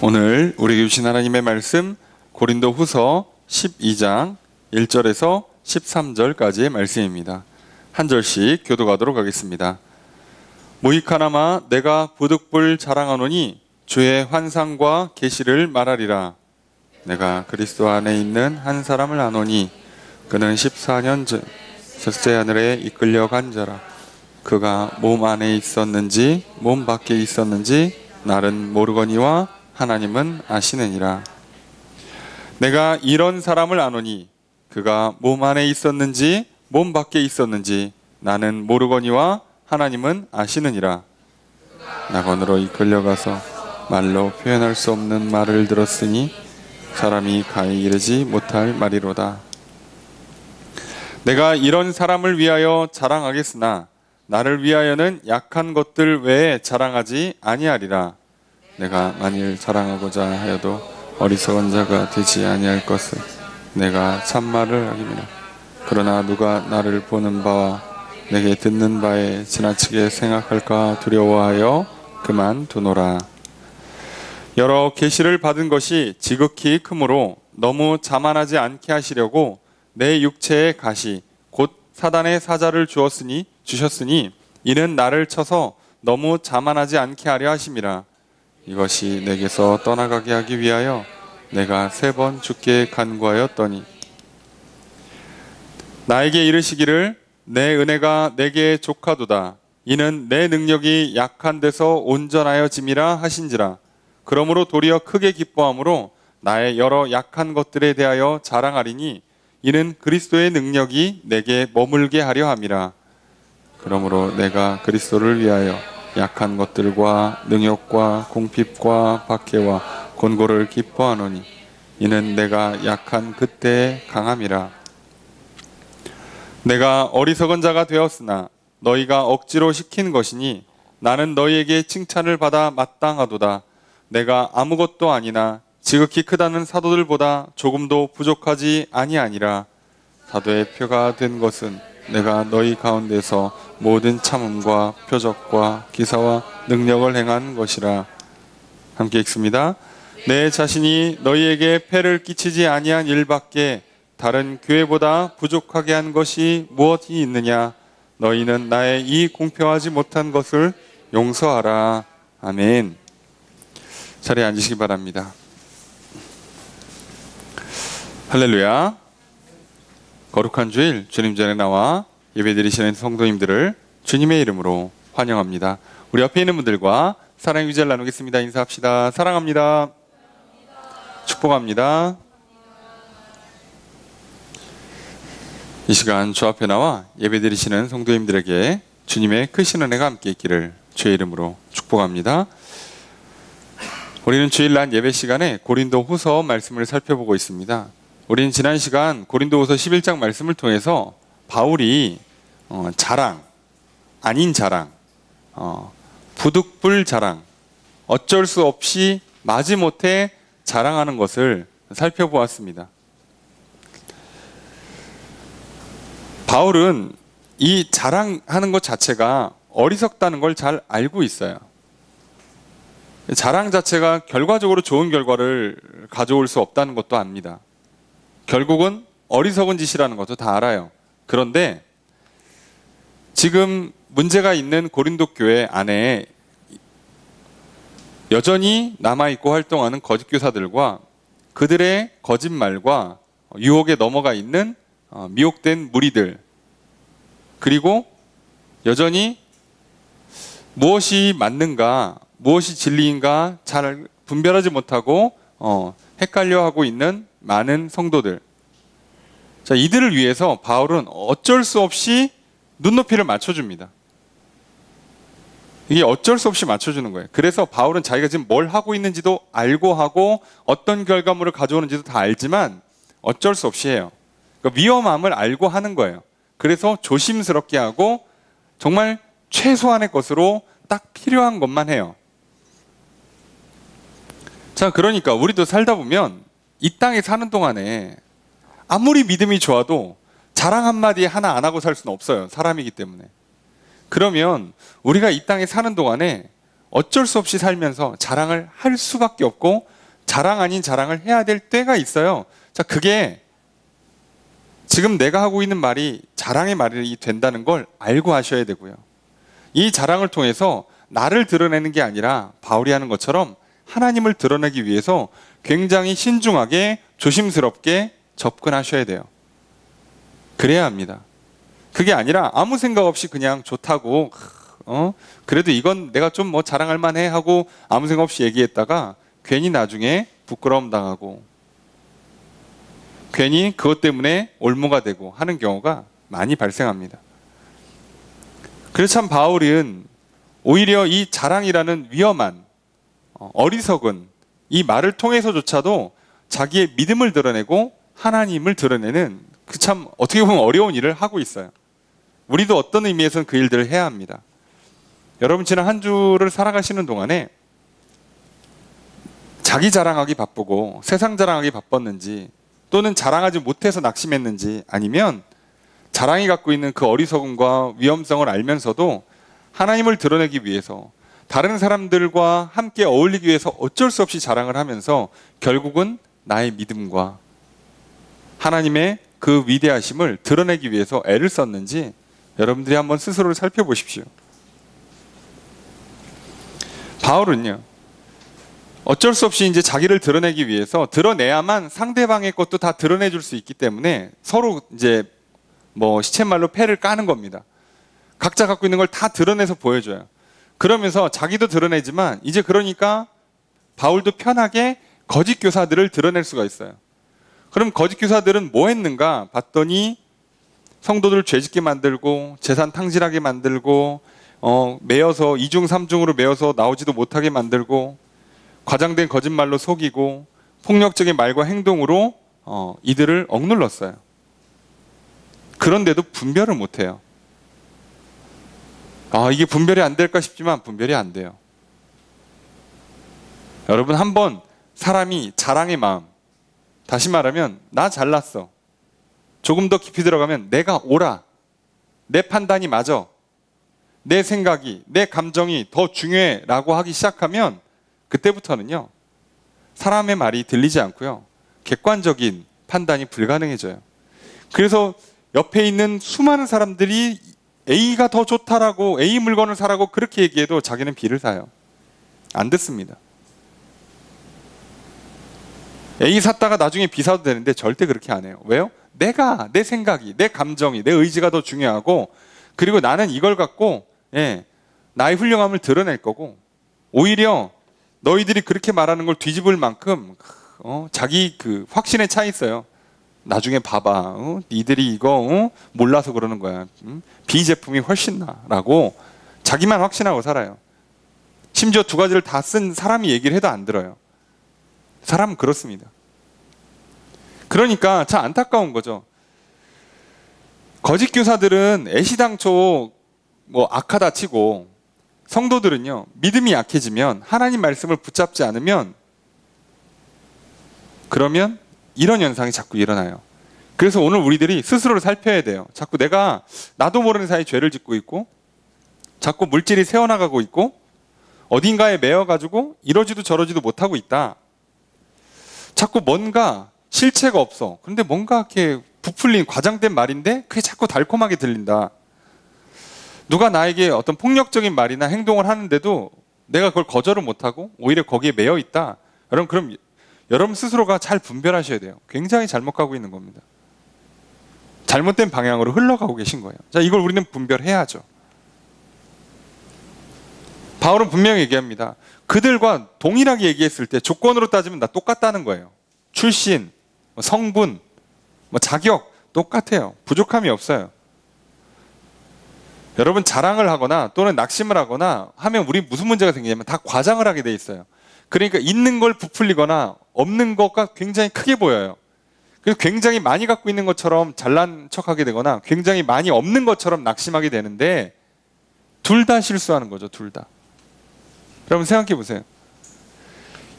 오늘 우리에게 주신 하나님의 말씀 고린도후서 12장 1절에서 13절까지의 말씀입니다. 한 절씩 교독하도록 하겠습니다. 무익하나마 내가 부득불 자랑하노니 주의 환상과 계시를 말하리라. 내가 그리스도 안에 있는 한 사람을 아노니 그는 14년 전 첫째 하늘에 이끌려 간 자라. 그가 몸 안에 있었는지 몸 밖에 있었는지 날은 모르거니와 하나님은 아시느니라. 내가 이런 사람을 아노니 그가 몸 안에 있었는지 몸 밖에 있었는지 나는 모르거니와 하나님은 아시느니라. 낙원으로 이끌려가서 말로 표현할 수 없는 말을 들었으니 사람이 가히 이르지 못할 말이로다. 내가 이런 사람을 위하여 자랑하겠으나 나를 위하여는 약한 것들 외에 자랑하지 아니하리라. 내가 만일 자랑하고자 하여도 어리석은 자가 되지 아니할 것을 내가 참말을 하기니라. 그러나 누가 나를 보는 바와 내게 듣는 바에 지나치게 생각할까 두려워하여 그만두노라. 여러 계시를 받은 것이 지극히 크므로 너무 자만하지 않게 하시려고 내 육체의 가시 곧 사단의 사자를 주셨으니 이는 나를 쳐서 너무 자만하지 않게 하려 하심이라. 이것이 내게서 떠나가게 하기 위하여 내가 3번 주께 간구하였더니 나에게 이르시기를 내 은혜가 내게 족하도다. 이는 내 능력이 약한 데서 온전하여짐이라 하신지라. 그러므로 도리어 크게 기뻐함으로 나의 여러 약한 것들에 대하여 자랑하리니 이는 그리스도의 능력이 내게 머물게 하려 함이라. 그러므로 내가 그리스도를 위하여 약한 것들과 능욕과 궁핍과 박해와 곤고를 기뻐하노니 이는 내가 약한 그때의 강함이라. 내가 어리석은 자가 되었으나 너희가 억지로 시킨 것이니 나는 너희에게 칭찬을 받아 마땅하도다. 내가 아무것도 아니나 지극히 크다는 사도들보다 조금도 부족하지 아니하니라. 사도의 표가 된 것은 내가 너희 가운데서 모든 참음과 표적과 기사와 능력을 행한 것이라. 함께 읽습니다. 내 자신이 너희에게 폐를 끼치지 아니한 일밖에 다른 교회보다 부족하게 한 것이 무엇이 있느냐. 너희는 나의 이 공평하지 못한 것을 용서하라. 아멘. 자리에 앉으시기 바랍니다. 할렐루야. 거룩한 주일 주님 전에 나와 예배드리시는 성도님들을 주님의 이름으로 환영합니다. 우리 옆에 있는 분들과 사랑의 위자를 나누겠습니다. 인사합시다. 사랑합니다. 축복합니다. 이 시간 주 앞에 나와 예배드리시는 성도님들에게 주님의 크신 은혜가 함께 있기를 주의 이름으로 축복합니다. 우리는 주일날 예배 시간에 고린도후서 말씀을 살펴보고 있습니다. 우리는 지난 시간 고린도후서 11장 말씀을 통해서 바울이 자랑, 아닌 자랑, 부득불 자랑, 어쩔 수 없이 마지못해 자랑하는 것을 살펴보았습니다. 바울은 이 자랑하는 것 자체가 어리석다는 걸 잘 알고 있어요. 자랑 자체가 결과적으로 좋은 결과를 가져올 수 없다는 것도 압니다. 결국은 어리석은 짓이라는 것도 다 알아요. 그런데 지금 문제가 있는 고린도 교회 안에 여전히 남아있고 활동하는 거짓 교사들과 그들의 거짓말과 유혹에 넘어가 있는 미혹된 무리들, 그리고 여전히 무엇이 맞는가, 무엇이 진리인가 잘 분별하지 못하고 헷갈려하고 있는 많은 성도들. 자, 이들을 위해서 바울은 어쩔 수 없이 눈높이를 맞춰줍니다. 이게 어쩔 수 없이 맞춰주는 거예요. 그래서 바울은 자기가 지금 뭘 하고 있는지도 알고 하고 어떤 결과물을 가져오는지도 다 알지만 어쩔 수 없이 해요. 그러니까 위험함을 알고 하는 거예요. 그래서 조심스럽게 하고 정말 최소한의 것으로 딱 필요한 것만 해요. 자, 그러니까 우리도 살다 보면 이 땅에 사는 동안에 아무리 믿음이 좋아도 자랑 한마디 하나 안 하고 살 수는 없어요. 사람이기 때문에. 그러면 우리가 이 땅에 사는 동안에 어쩔 수 없이 살면서 자랑을 할 수밖에 없고 자랑 아닌 자랑을 해야 될 때가 있어요. 자, 그게 지금 내가 하고 있는 말이 자랑의 말이 된다는 걸 알고 하셔야 되고요. 이 자랑을 통해서 나를 드러내는 게 아니라 바울이 하는 것처럼 하나님을 드러내기 위해서 굉장히 신중하게 조심스럽게 접근하셔야 돼요. 그래야 합니다. 그게 아니라 아무 생각 없이 그냥 좋다고 그래도 이건 내가 좀 뭐 자랑할 만해 하고 아무 생각 없이 얘기했다가 괜히 나중에 부끄러움 당하고 괜히 그것 때문에 올무가 되고 하는 경우가 많이 발생합니다. 그래서 참 바울은 오히려 이 자랑이라는 위험한 어리석은 이 말을 통해서조차도 자기의 믿음을 드러내고 하나님을 드러내는 그 참 어떻게 보면 어려운 일을 하고 있어요. 우리도 어떤 의미에서는 그 일들을 해야 합니다. 여러분 지난 한 주를 살아가시는 동안에 자기 자랑하기 바쁘고 세상 자랑하기 바빴는지 또는 자랑하지 못해서 낙심했는지 아니면 자랑이 갖고 있는 그 어리석음과 위험성을 알면서도 하나님을 드러내기 위해서 다른 사람들과 함께 어울리기 위해서 어쩔 수 없이 자랑을 하면서 결국은 나의 믿음과 하나님의 그 위대하심을 드러내기 위해서 애를 썼는지 여러분들이 한번 스스로를 살펴보십시오. 바울은요, 어쩔 수 없이 이제 자기를 드러내기 위해서 드러내야만 상대방의 것도 다 드러내줄 수 있기 때문에 서로 이제 뭐 시쳇말로 패를 까는 겁니다. 각자 갖고 있는 걸 다 드러내서 보여줘요. 그러면서 자기도 드러내지만 이제 그러니까 바울도 편하게 거짓 교사들을 드러낼 수가 있어요. 그럼 거짓 교사들은 뭐 했는가 봤더니 성도들 죄짓게 만들고 재산 탕진하게 만들고 매여서 이중 삼중으로 매여서 나오지도 못하게 만들고 과장된 거짓말로 속이고 폭력적인 말과 행동으로 이들을 억눌렀어요. 그런데도 분별을 못해요. 이게 분별이 안 될까 싶지만 분별이 안 돼요. 여러분 한번 사람이 자랑의 마음, 다시 말하면 나 잘났어, 조금 더 깊이 들어가면 내가 옳아, 내 판단이 맞아, 내 생각이, 내 감정이 더 중요해 라고 하기 시작하면 그때부터는요 사람의 말이 들리지 않고요 객관적인 판단이 불가능해져요. 그래서 옆에 있는 수많은 사람들이 A가 더 좋다라고 A 물건을 사라고 그렇게 얘기해도 자기는 B를 사요. 안 듣습니다. A 샀다가 나중에 B 사도 되는데 절대 그렇게 안 해요. 왜요? 내 생각이, 내 감정이, 내 의지가 더 중요하고 그리고 나는 이걸 갖고 나의 훌륭함을 드러낼 거고 오히려 너희들이 그렇게 말하는 걸 뒤집을 만큼 자기 그 확신에 차 있어요. 나중에 봐봐, 니들이 이거 몰라서 그러는 거야. B 제품이 훨씬 나 라고 자기만 확신하고 살아요. 심지어 두 가지를 다 쓴 사람이 얘기를 해도 안 들어요. 사람은 그렇습니다. 그러니까 참 안타까운 거죠. 거짓 교사들은 애시당초 뭐 악하다 치고 성도들은요 믿음이 약해지면 하나님 말씀을 붙잡지 않으면 그러면 이런 현상이 자꾸 일어나요. 그래서 오늘 우리들이 스스로를 살펴야 돼요. 자꾸 내가 나도 모르는 사이에 죄를 짓고 있고 자꾸 물질이 새어나가고 있고 어딘가에 매여가지고 이러지도 저러지도 못하고 있다. 자꾸 뭔가 실체가 없어. 그런데 뭔가 이렇게 부풀린 과장된 말인데 그게 자꾸 달콤하게 들린다. 누가 나에게 어떤 폭력적인 말이나 행동을 하는데도 내가 그걸 거절을 못하고 오히려 거기에 매여 있다. 그럼 여러분 스스로가 잘 분별하셔야 돼요. 굉장히 잘못 가고 있는 겁니다. 잘못된 방향으로 흘러가고 계신 거예요. 자, 이걸 우리는 분별해야죠. 바울은 분명히 얘기합니다. 그들과 동일하게 얘기했을 때 조건으로 따지면 다 똑같다는 거예요. 출신, 성분, 자격 똑같아요. 부족함이 없어요. 여러분 자랑을 하거나 또는 낙심을 하거나 하면 우리 무슨 문제가 생기냐면 다 과장을 하게 돼 있어요. 그러니까 있는 걸 부풀리거나 없는 것과 굉장히 크게 보여요. 그래서 굉장히 많이 갖고 있는 것처럼 잘난 척하게 되거나 굉장히 많이 없는 것처럼 낙심하게 되는데 둘 다 실수하는 거죠. 둘 다. 여러분 생각해 보세요.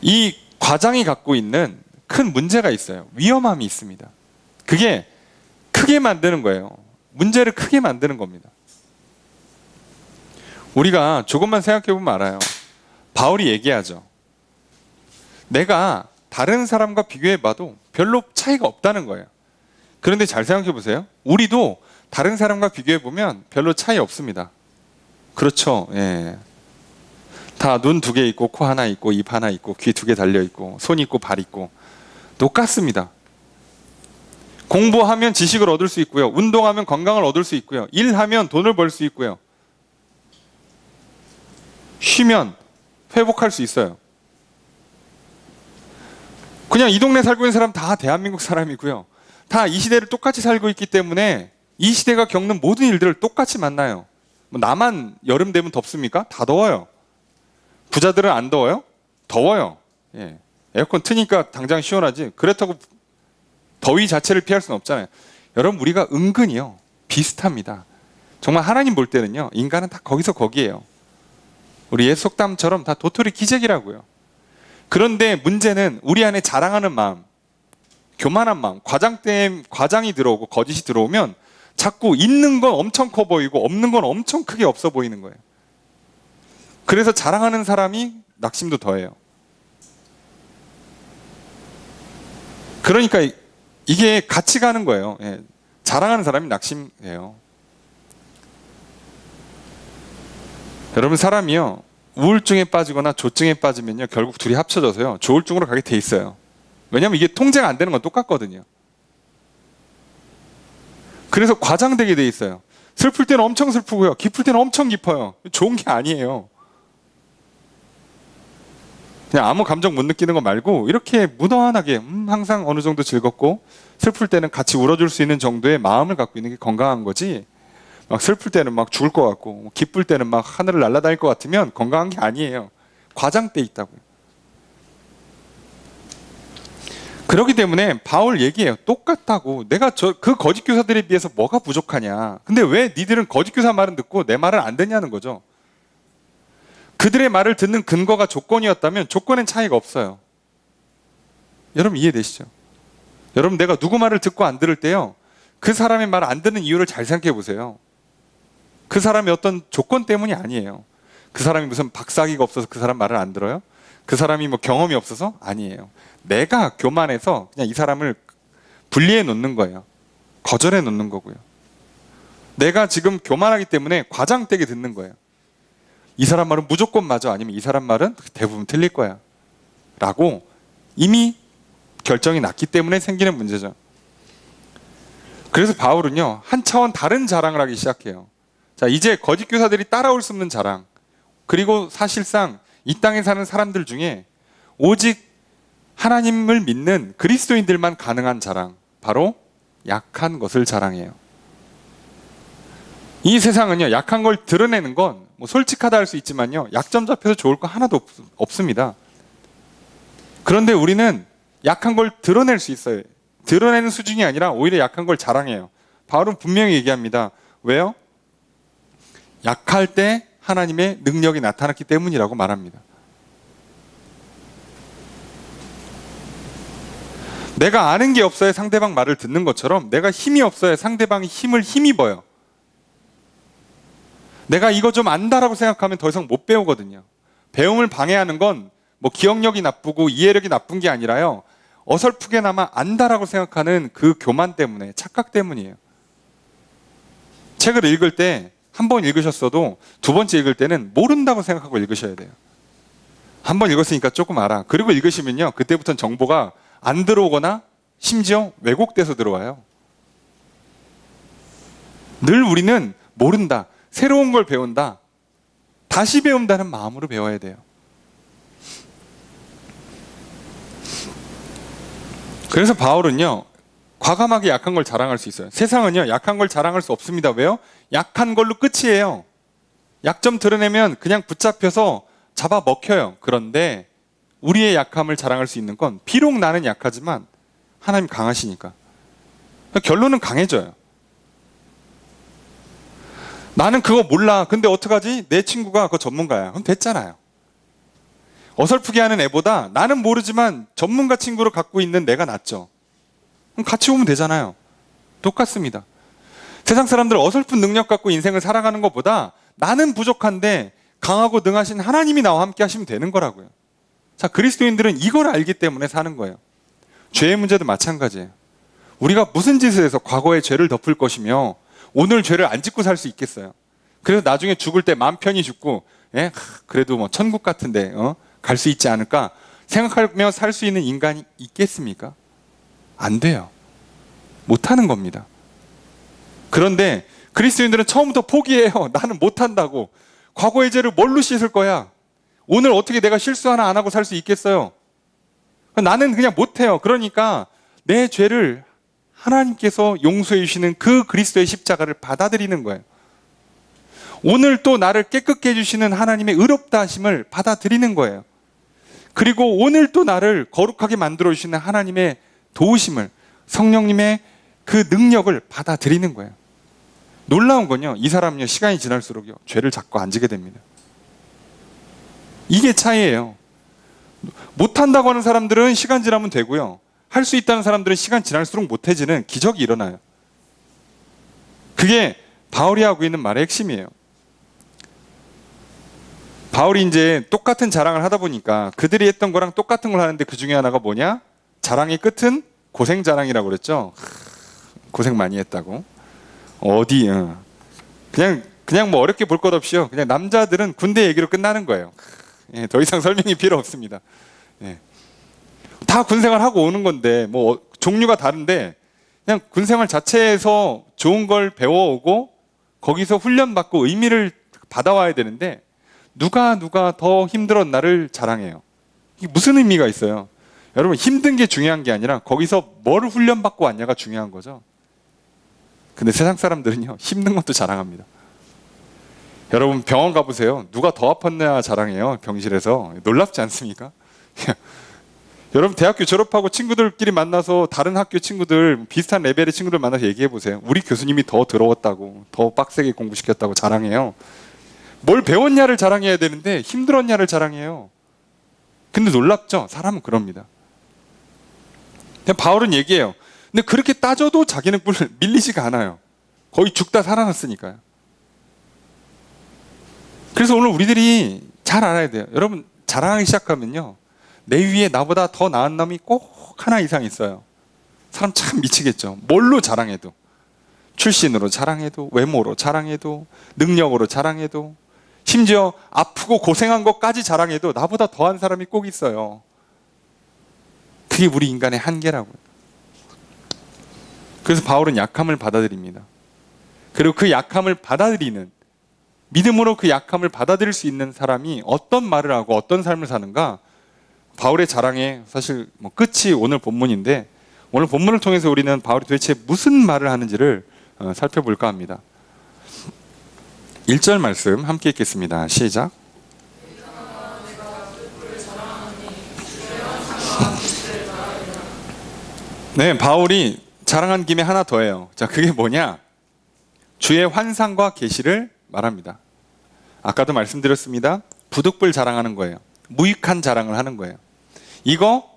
이 과장이 갖고 있는 큰 문제가 있어요. 위험함이 있습니다. 그게 크게 만드는 거예요. 문제를 크게 만드는 겁니다. 우리가 조금만 생각해 보면 알아요. 바울이 얘기하죠. 내가 다른 사람과 비교해봐도 별로 차이가 없다는 거예요. 그런데 잘 생각해 보세요. 우리도 다른 사람과 비교해보면 별로 차이 없습니다. 그렇죠. 예. 다 눈 2개 있고, 코 하나 있고, 입 하나 있고, 귀 2개 달려 있고, 손 있고, 발 있고, 똑같습니다. 공부하면 지식을 얻을 수 있고요. 운동하면 건강을 얻을 수 있고요. 일하면 돈을 벌 수 있고요. 쉬면 회복할 수 있어요. 그냥 이 동네 살고 있는 사람 다 대한민국 사람이고요. 다 이 시대를 똑같이 살고 있기 때문에 이 시대가 겪는 모든 일들을 똑같이 만나요. 뭐 나만 여름 되면 덥습니까? 다 더워요. 부자들은 안 더워요? 더워요. 예. 에어컨 트니까 당장 시원하지. 그렇다고 더위 자체를 피할 수는 없잖아요. 여러분, 우리가 은근히요 비슷합니다. 정말 하나님 볼 때는요, 인간은 다 거기서 거기에요. 우리 옛 속담처럼 다 도토리 기재기라고요. 그런데 문제는 우리 안에 자랑하는 마음, 교만한 마음, 과장이 들어오고 거짓이 들어오면 자꾸 있는 건 엄청 커 보이고 없는 건 엄청 크게 없어 보이는 거예요. 그래서 자랑하는 사람이 낙심도 더해요. 그러니까 이게 같이 가는 거예요. 예. 자랑하는 사람이 낙심해요. 여러분, 사람이요 우울증에 빠지거나 조증에 빠지면요 결국 둘이 합쳐져서요 조울증으로 가게 돼 있어요. 왜냐하면 이게 통제가 안 되는 건 똑같거든요. 그래서 과장되게 돼 있어요. 슬플 때는 엄청 슬프고요, 기쁠 때는 엄청 기뻐요. 좋은 게 아니에요. 그냥 아무 감정 못 느끼는 거 말고 이렇게 무던하게 항상 어느 정도 즐겁고, 슬플 때는 같이 울어줄 수 있는 정도의 마음을 갖고 있는 게 건강한 거지, 막 슬플 때는 막 죽을 것 같고 기쁠 때는 막 하늘을 날아다닐 것 같으면 건강한 게 아니에요. 과장돼 있다고요. 그렇기 때문에 바울 얘기해요. 똑같다고. 내가 그 거짓 교사들에 비해서 뭐가 부족하냐. 근데 왜 니들은 거짓 교사 말은 듣고 내 말을 안 듣냐는 거죠. 그들의 말을 듣는 근거가 조건이었다면 조건엔 차이가 없어요. 여러분 이해되시죠? 여러분, 내가 누구 말을 듣고 안 들을 때요, 그 사람의 말을 안 듣는 이유를 잘 생각해 보세요. 그 사람의 어떤 조건 때문이 아니에요. 그 사람이 무슨 박사기가 없어서 그 사람 말을 안 들어요? 그 사람이 뭐 경험이 없어서? 아니에요. 내가 교만해서 그냥 이 사람을 분리해 놓는 거예요. 거절해 놓는 거고요. 내가 지금 교만하기 때문에 과장되게 듣는 거예요. 이 사람 말은 무조건 맞아, 아니면 이 사람 말은 대부분 틀릴 거야 라고 이미 결정이 났기 때문에 생기는 문제죠. 그래서 바울은요 한 차원 다른 자랑을 하기 시작해요. 자, 이제 거짓 교사들이 따라올 수 없는 자랑, 그리고 사실상 이 땅에 사는 사람들 중에 오직 하나님을 믿는 그리스도인들만 가능한 자랑, 바로 약한 것을 자랑해요. 이 세상은요 약한 걸 드러내는 건 뭐 솔직하다 할 수 있지만요 약점 잡혀서 좋을 거 하나도 없습니다. 그런데 우리는 약한 걸 드러낼 수 있어요. 드러내는 수준이 아니라 오히려 약한 걸 자랑해요. 바울은 분명히 얘기합니다. 왜요? 약할 때 하나님의 능력이 나타났기 때문이라고 말합니다. 내가 아는 게 없어야 상대방 말을 듣는 것처럼 내가 힘이 없어야 상대방이 힘을 힘입어요. 내가 이거 좀 안다라고 생각하면 더 이상 못 배우거든요. 배움을 방해하는 건 뭐 기억력이 나쁘고 이해력이 나쁜 게 아니라요, 어설프게나마 안다라고 생각하는 그 교만 때문에, 착각 때문이에요. 책을 읽을 때 한 번 읽으셨어도 두 번째 읽을 때는 모른다고 생각하고 읽으셔야 돼요. 한 번 읽었으니까 조금 알아. 그리고 읽으시면요 그때부터는 정보가 안 들어오거나 심지어 왜곡돼서 들어와요. 늘 우리는 모른다, 새로운 걸 배운다, 다시 배운다는 마음으로 배워야 돼요. 그래서 바울은요 과감하게 약한 걸 자랑할 수 있어요. 세상은요 약한 걸 자랑할 수 없습니다. 왜요? 약한 걸로 끝이에요. 약점 드러내면 그냥 붙잡혀서 잡아 먹혀요. 그런데 우리의 약함을 자랑할 수 있는 건, 비록 나는 약하지만 하나님 강하시니까 결론은 강해져요. 나는 그거 몰라. 근데 어떡하지? 내 친구가 그거 전문가야. 그럼 됐잖아요. 어설프게 하는 애보다 나는 모르지만 전문가 친구를 갖고 있는 내가 낫죠. 그럼 같이 오면 되잖아요. 똑같습니다. 세상 사람들 어설픈 능력 갖고 인생을 살아가는 것보다 나는 부족한데 강하고 능하신 하나님이 나와 함께 하시면 되는 거라고요. 자, 그리스도인들은 이걸 알기 때문에 사는 거예요. 죄의 문제도 마찬가지예요. 우리가 무슨 짓을 해서 과거의 죄를 덮을 것이며 오늘 죄를 안 짓고 살 수 있겠어요. 그래서 나중에 죽을 때 마음 편히 죽고, 예? 그래도 뭐 천국 같은데 갈 수 있지 않을까 생각하며 살 수 있는 인간이 있겠습니까? 안 돼요. 못하는 겁니다. 그런데 그리스도인들은 처음부터 포기해요. 나는 못한다고. 과거의 죄를 뭘로 씻을 거야? 오늘 어떻게 내가 실수 하나 안 하고 살 수 있겠어요? 나는 그냥 못해요. 그러니까 내 죄를 하나님께서 용서해 주시는 그 그리스도의 십자가를 받아들이는 거예요. 오늘 또 나를 깨끗게 해주시는 하나님의 의롭다 하심을 받아들이는 거예요. 그리고 오늘 또 나를 거룩하게 만들어 주시는 하나님의 도우심을, 성령님의 그 능력을 받아들이는 거예요. 놀라운 건요, 이 사람은요, 시간이 지날수록요, 죄를 자꾸 안 지게 됩니다. 이게 차이예요. 못한다고 하는 사람들은 시간 지나면 되고요, 할 수 있다는 사람들은 시간 지날수록 못해지는 기적이 일어나요. 그게 바울이 하고 있는 말의 핵심이에요. 바울이 이제 똑같은 자랑을 하다 보니까 그들이 했던 거랑 똑같은 걸 하는데 그 중에 하나가 뭐냐? 자랑의 끝은 고생 자랑이라고 그랬죠. 고생 많이 했다고. 그냥 뭐 어렵게 볼 것 없이요. 그냥 남자들은 군대 얘기로 끝나는 거예요. 예, 더 이상 설명이 필요 없습니다. 예. 다 군생활 하고 오는 건데 뭐 종류가 다른데 그냥 군생활 자체에서 좋은 걸 배워오고 거기서 훈련받고 의미를 받아와야 되는데 누가 더 힘들었나를 자랑해요. 이게 무슨 의미가 있어요? 여러분, 힘든 게 중요한 게 아니라 거기서 뭘 훈련받고 왔냐가 중요한 거죠. 근데 세상 사람들은요, 힘든 것도 자랑합니다. 여러분, 병원 가보세요. 누가 더 아팠냐 자랑해요. 병실에서. 놀랍지 않습니까? 여러분, 대학교 졸업하고 친구들끼리 만나서 다른 학교 친구들, 비슷한 레벨의 친구들 만나서 얘기해보세요. 우리 교수님이 더 더러웠다고, 더 빡세게 공부시켰다고 자랑해요. 뭘 배웠냐를 자랑해야 되는데 힘들었냐를 자랑해요. 근데 놀랍죠? 사람은 그럽니다. 바울은 얘기해요. 근데 그렇게 따져도 자기는 밀리지가 않아요. 거의 죽다 살아났으니까요. 그래서 오늘 우리들이 잘 알아야 돼요. 여러분, 자랑하기 시작하면요, 내 위에 나보다 더 나은 놈이 꼭 하나 이상 있어요. 사람 참 미치겠죠. 뭘로 자랑해도, 출신으로 자랑해도, 외모로 자랑해도, 능력으로 자랑해도, 심지어 아프고 고생한 것까지 자랑해도 나보다 더한 사람이 꼭 있어요. 그게 우리 인간의 한계라고요. 그래서 바울은 약함을 받아들입니다. 그리고 그 약함을 받아들이는, 믿음으로 그 약함을 받아들일 수 있는 사람이 어떤 말을 하고 어떤 삶을 사는가, 바울의 자랑의 사실 뭐 끝이 오늘 본문인데, 오늘 본문을 통해서 우리는 바울이 도대체 무슨 말을 하는지를 살펴볼까 합니다. 1절 말씀 함께 읽겠습니다. 시작. 네, 바울이 자랑한 김에 하나 더 해요. 자, 그게 뭐냐? 주의 환상과 계시를 말합니다. 아까도 말씀드렸습니다. 부득불 자랑하는 거예요. 무익한 자랑을 하는 거예요. 이거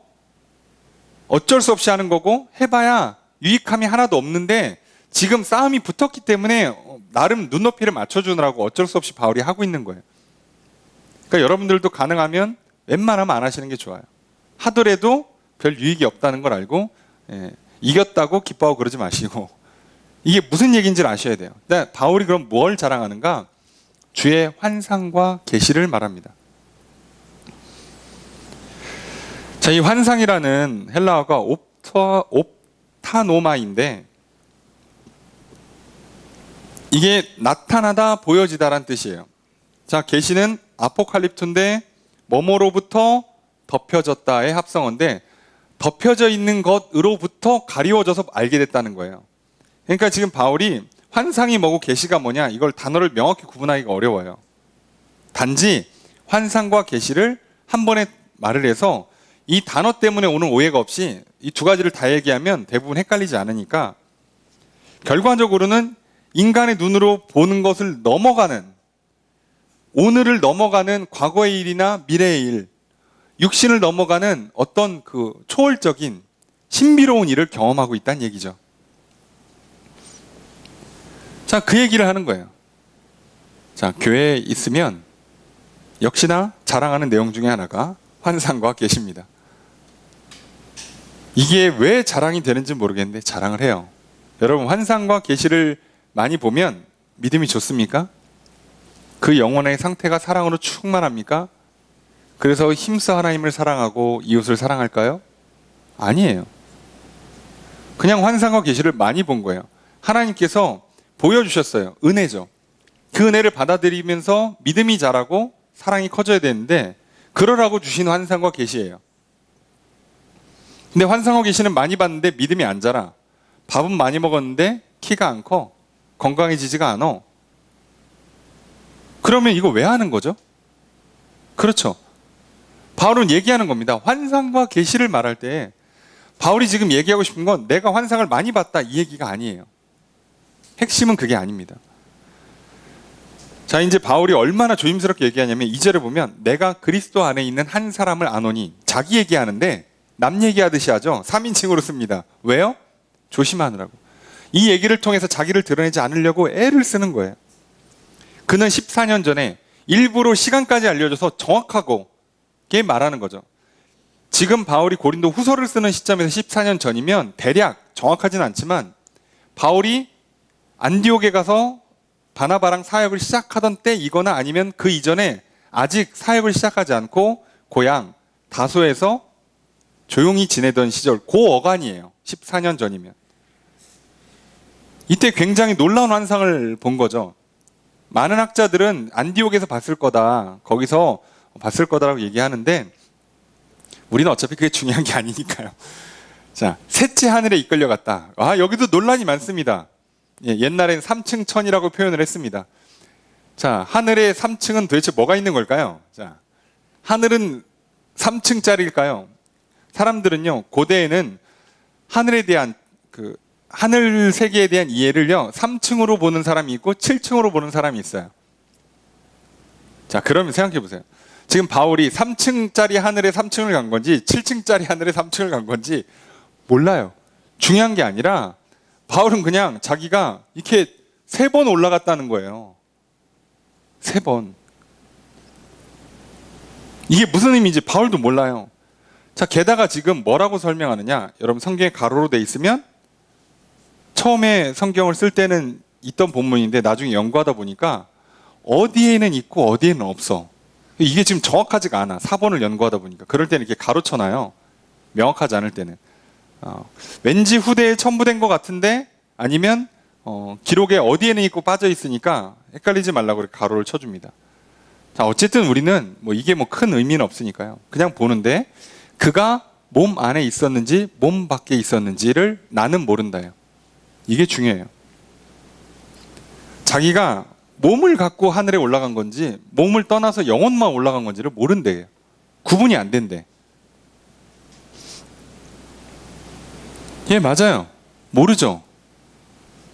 어쩔 수 없이 하는 거고, 해봐야 유익함이 하나도 없는데 지금 싸움이 붙었기 때문에 나름 눈높이를 맞춰주느라고 어쩔 수 없이 바울이 하고 있는 거예요. 그러니까 여러분들도 가능하면 웬만하면 안 하시는 게 좋아요. 하더라도 별 유익이 없다는 걸 알고, 이겼다고 기뻐하고 그러지 마시고, 이게 무슨 얘기인지를 아셔야 돼요. 근데 바울이 그럼 뭘 자랑하는가? 주의 환상과 계시를 말합니다. 자, 이 환상이라는 헬라어가 옵타노마인데, 이게 나타나다, 보여지다란 뜻이에요. 자, 계시는 아포칼립토인데 뭐뭐로부터 덮여졌다의 합성어인데, 덮여져 있는 것으로부터 가리워져서 알게 됐다는 거예요. 그러니까 지금 바울이 환상이 뭐고 계시가 뭐냐, 이걸 단어를 명확히 구분하기가 어려워요. 단지 환상과 계시를 한 번에 말을 해서 이 단어 때문에 오는 오해가 없이 이 두 가지를 다 얘기하면 대부분 헷갈리지 않으니까, 결과적으로는 인간의 눈으로 보는 것을 넘어가는, 오늘을 넘어가는 과거의 일이나 미래의 일, 육신을 넘어가는 어떤 그 초월적인 신비로운 일을 경험하고 있다는 얘기죠. 자, 그 얘기를 하는 거예요. 자, 교회에 있으면 역시나 자랑하는 내용 중에 하나가 환상과 계시입니다. 이게 왜 자랑이 되는지 모르겠는데 자랑을 해요. 여러분, 환상과 계시를 많이 보면 믿음이 좋습니까? 그 영혼의 상태가 사랑으로 충만합니까? 그래서 힘써 하나님을 사랑하고 이웃을 사랑할까요? 아니에요. 그냥 환상과 계시를 많이 본 거예요. 하나님께서 보여주셨어요. 은혜죠. 그 은혜를 받아들이면서 믿음이 자라고 사랑이 커져야 되는데 그러라고 주신 환상과 계시예요. 근데 환상과 계시는 많이 봤는데 믿음이 안 자라. 밥은 많이 먹었는데 키가 안 커. 건강해지지가 않아. 그러면 이거 왜 하는 거죠? 그렇죠. 바울은 얘기하는 겁니다. 환상과 계시를 말할 때 바울이 지금 얘기하고 싶은 건 내가 환상을 많이 봤다 이 얘기가 아니에요. 핵심은 그게 아닙니다. 자, 이제 바울이 얼마나 조심스럽게 얘기하냐면 2절에 보면 내가 그리스도 안에 있는 한 사람을 아노니, 자기 얘기하는데 남 얘기하듯이 하죠. 3인칭으로 씁니다. 왜요? 조심하느라고. 이 얘기를 통해서 자기를 드러내지 않으려고 애를 쓰는 거예요. 그는 14년 전에 일부러 시간까지 알려줘서 정확하게 말하는 거죠. 지금 바울이 고린도 후서를 쓰는 시점에서 14년 전이면 대략 정확하진 않지만 바울이 안디옥에 가서 바나바랑 사역을 시작하던 때이거나 아니면 그 이전에 아직 사역을 시작하지 않고 고향 다소에서 조용히 지내던 시절, 그 어간이에요. 14년 전이면. 이때 굉장히 놀라운 환상을 본 거죠. 많은 학자들은 안디옥에서 봤을 거다, 거기서 봤을 거다라고 얘기하는데 우리는 어차피 그게 중요한 게 아니니까요. 자, 셋째 하늘에 이끌려갔다. 여기도 논란이 많습니다. 옛날엔 3층 천이라고 표현을 했습니다. 자, 하늘의 3층은 도대체 뭐가 있는 걸까요? 자, 하늘은 3층짜리일까요? 사람들은요, 고대에는 하늘에 대한 하늘 세계에 대한 이해를요, 3층으로 보는 사람이 있고 7층으로 보는 사람이 있어요. 자, 그러면 생각해 보세요. 지금 바울이 3층짜리 하늘에 3층을 간 건지 7층짜리 하늘에 3층을 간 건지 몰라요. 중요한 게 아니라 바울은 그냥 자기가 이렇게 3번 올라갔다는 거예요. 3번. 이게 무슨 의미인지 바울도 몰라요. 자, 게다가 지금 뭐라고 설명하느냐? 여러분, 성경에 가로로 돼 있으면 처음에 성경을 쓸 때는 있던 본문인데 나중에 연구하다 보니까 어디에는 있고 어디에는 없어. 이게 지금 정확하지가 않아. 4번을 연구하다 보니까. 그럴 때는 이렇게 가로쳐놔요. 명확하지 않을 때는. 왠지 후대에 첨부된 것 같은데 아니면 기록에 어디에는 있고 빠져 있으니까 헷갈리지 말라고 이렇게 가로를 쳐줍니다. 자, 어쨌든 우리는 이게 큰 의미는 없으니까요. 그냥 보는데 그가 몸 안에 있었는지 몸 밖에 있었는지를 나는 모른다요. 이게 중요해요. 자기가 몸을 갖고 하늘에 올라간 건지 몸을 떠나서 영혼만 올라간 건지를 모른대요. 구분이 안 된대. 예, 맞아요. 모르죠.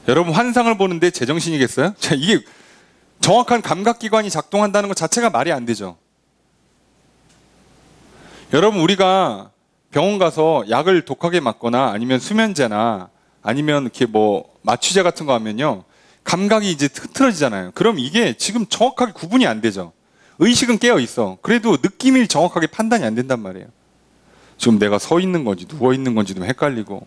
여러분, 환상을 보는데 제정신이겠어요? 자, 이게 정확한 감각기관이 작동한다는 것 자체가 말이 안 되죠. 여러분, 우리가 병원 가서 약을 독하게 맞거나 아니면 수면제나 아니면 이렇게 마취제 같은 거 하면요, 감각이 이제 흐트러지잖아요. 그럼 이게 지금 정확하게 구분이 안 되죠. 의식은 깨어 있어. 그래도 느낌이 정확하게 판단이 안 된단 말이에요. 지금 내가 서 있는 건지 누워 있는 건지도 헷갈리고,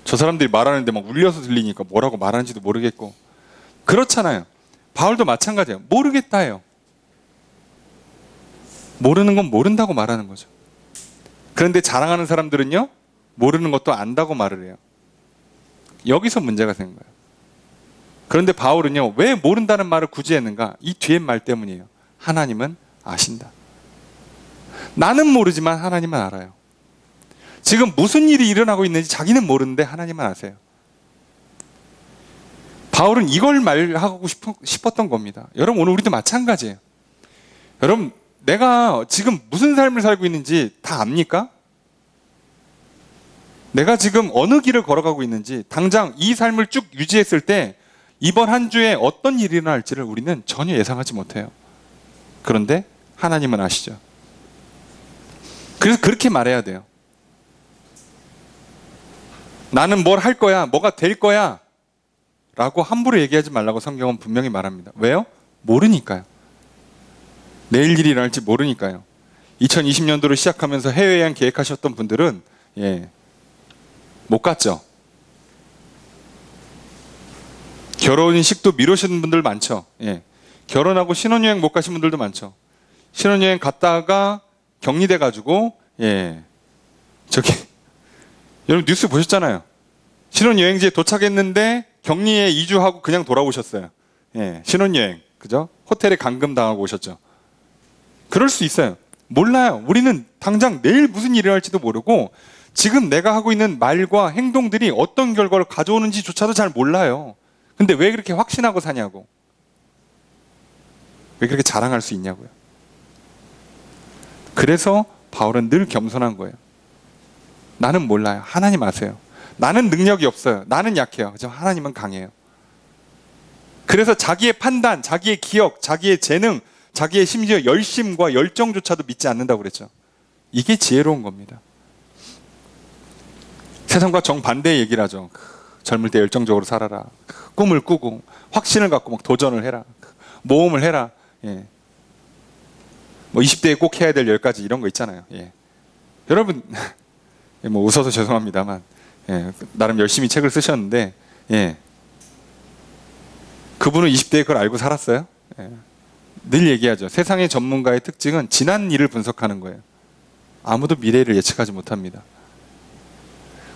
저 사람들이 말하는데 막 울려서 들리니까 뭐라고 말하는지도 모르겠고. 그렇잖아요. 바울도 마찬가지예요. 모르겠다예요. 모르는 건 모른다고 말하는 거죠. 그런데 자랑하는 사람들은요, 모르는 것도 안다고 말을 해요. 여기서 문제가 생긴 거예요. 그런데 바울은요, 왜 모른다는 말을 굳이 했는가? 이 뒤에 말 때문이에요. 하나님은 아신다. 나는 모르지만 하나님은 알아요. 지금 무슨 일이 일어나고 있는지 자기는 모르는데 하나님은 아세요. 바울은 이걸 말하고 싶었던 겁니다. 여러분, 오늘 우리도 마찬가지예요. 여러분, 내가 지금 무슨 삶을 살고 있는지 다 압니까? 내가 지금 어느 길을 걸어가고 있는지, 당장 이 삶을 쭉 유지했을 때 이번 한 주에 어떤 일이 일어날지를 우리는 전혀 예상하지 못해요. 그런데 하나님은 아시죠. 그래서 그렇게 말해야 돼요. 나는 뭘 할 거야, 뭐가 될 거야 라고 함부로 얘기하지 말라고 성경은 분명히 말합니다. 왜요? 모르니까요. 내일 일이 일어날지 모르니까요. 2020년도를 시작하면서 해외여행 계획하셨던 분들은 못 갔죠. 결혼식도 미루신 분들 많죠. 결혼하고 신혼여행 못 가신 분들도 많죠. 신혼여행 갔다가 격리돼가지고 여러분 뉴스 보셨잖아요. 신혼여행지에 도착했는데 격리에 2주하고 그냥 돌아오셨어요. 신혼여행, 그죠? 호텔에 감금당하고 오셨죠. 그럴 수 있어요. 몰라요. 우리는 당장 내일 무슨 일이 일어날지도 모르고 지금 내가 하고 있는 말과 행동들이 어떤 결과를 가져오는지조차도 잘 몰라요. 근데 왜 그렇게 확신하고 사냐고. 왜 그렇게 자랑할 수 있냐고요. 그래서 바울은 늘 겸손한 거예요. 나는 몰라요. 하나님 아세요. 나는 능력이 없어요. 나는 약해요. 하지만 하나님은 강해요. 그래서 자기의 판단, 자기의 기억, 자기의 재능, 자기의 심지어 열심과 열정조차도 믿지 않는다고 그랬죠. 이게 지혜로운 겁니다. 세상과 정반대의 얘기를 하죠. 젊을 때 열정적으로 살아라. 꿈을 꾸고 확신을 갖고 막 도전을 해라. 모험을 해라. 뭐 20대에 꼭 해야 될 10가지 이런 거 있잖아요. 여러분 뭐 웃어서 죄송합니다만 나름 열심히 책을 쓰셨는데 그분은 20대에 그걸 알고 살았어요? 늘 얘기하죠. 세상의 전문가의 특징은 지난 일을 분석하는 거예요. 아무도 미래를 예측하지 못합니다.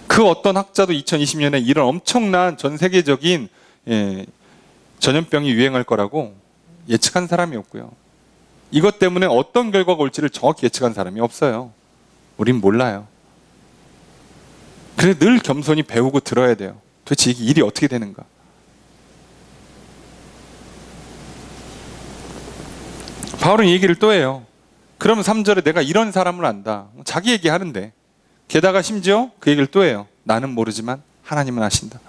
그 어떤 학자도 2020년에 이런 엄청난 전 세계적인 전염병이 유행할 거라고 예측한 사람이 없고요. 이것 때문에 어떤 결과가 올지를 정확히 예측한 사람이 없어요. 우린 몰라요. 그래서 늘 겸손히 배우고 들어야 돼요. 도대체 이게 일이 어떻게 되는가. 바울은 얘기를 또 해요. 그러면 3절에 내가 이런 사람을 안다. 자기 얘기하는데 게다가 심지어 그 얘기를 또 해요. 나는 모르지만 하나님은 아신다.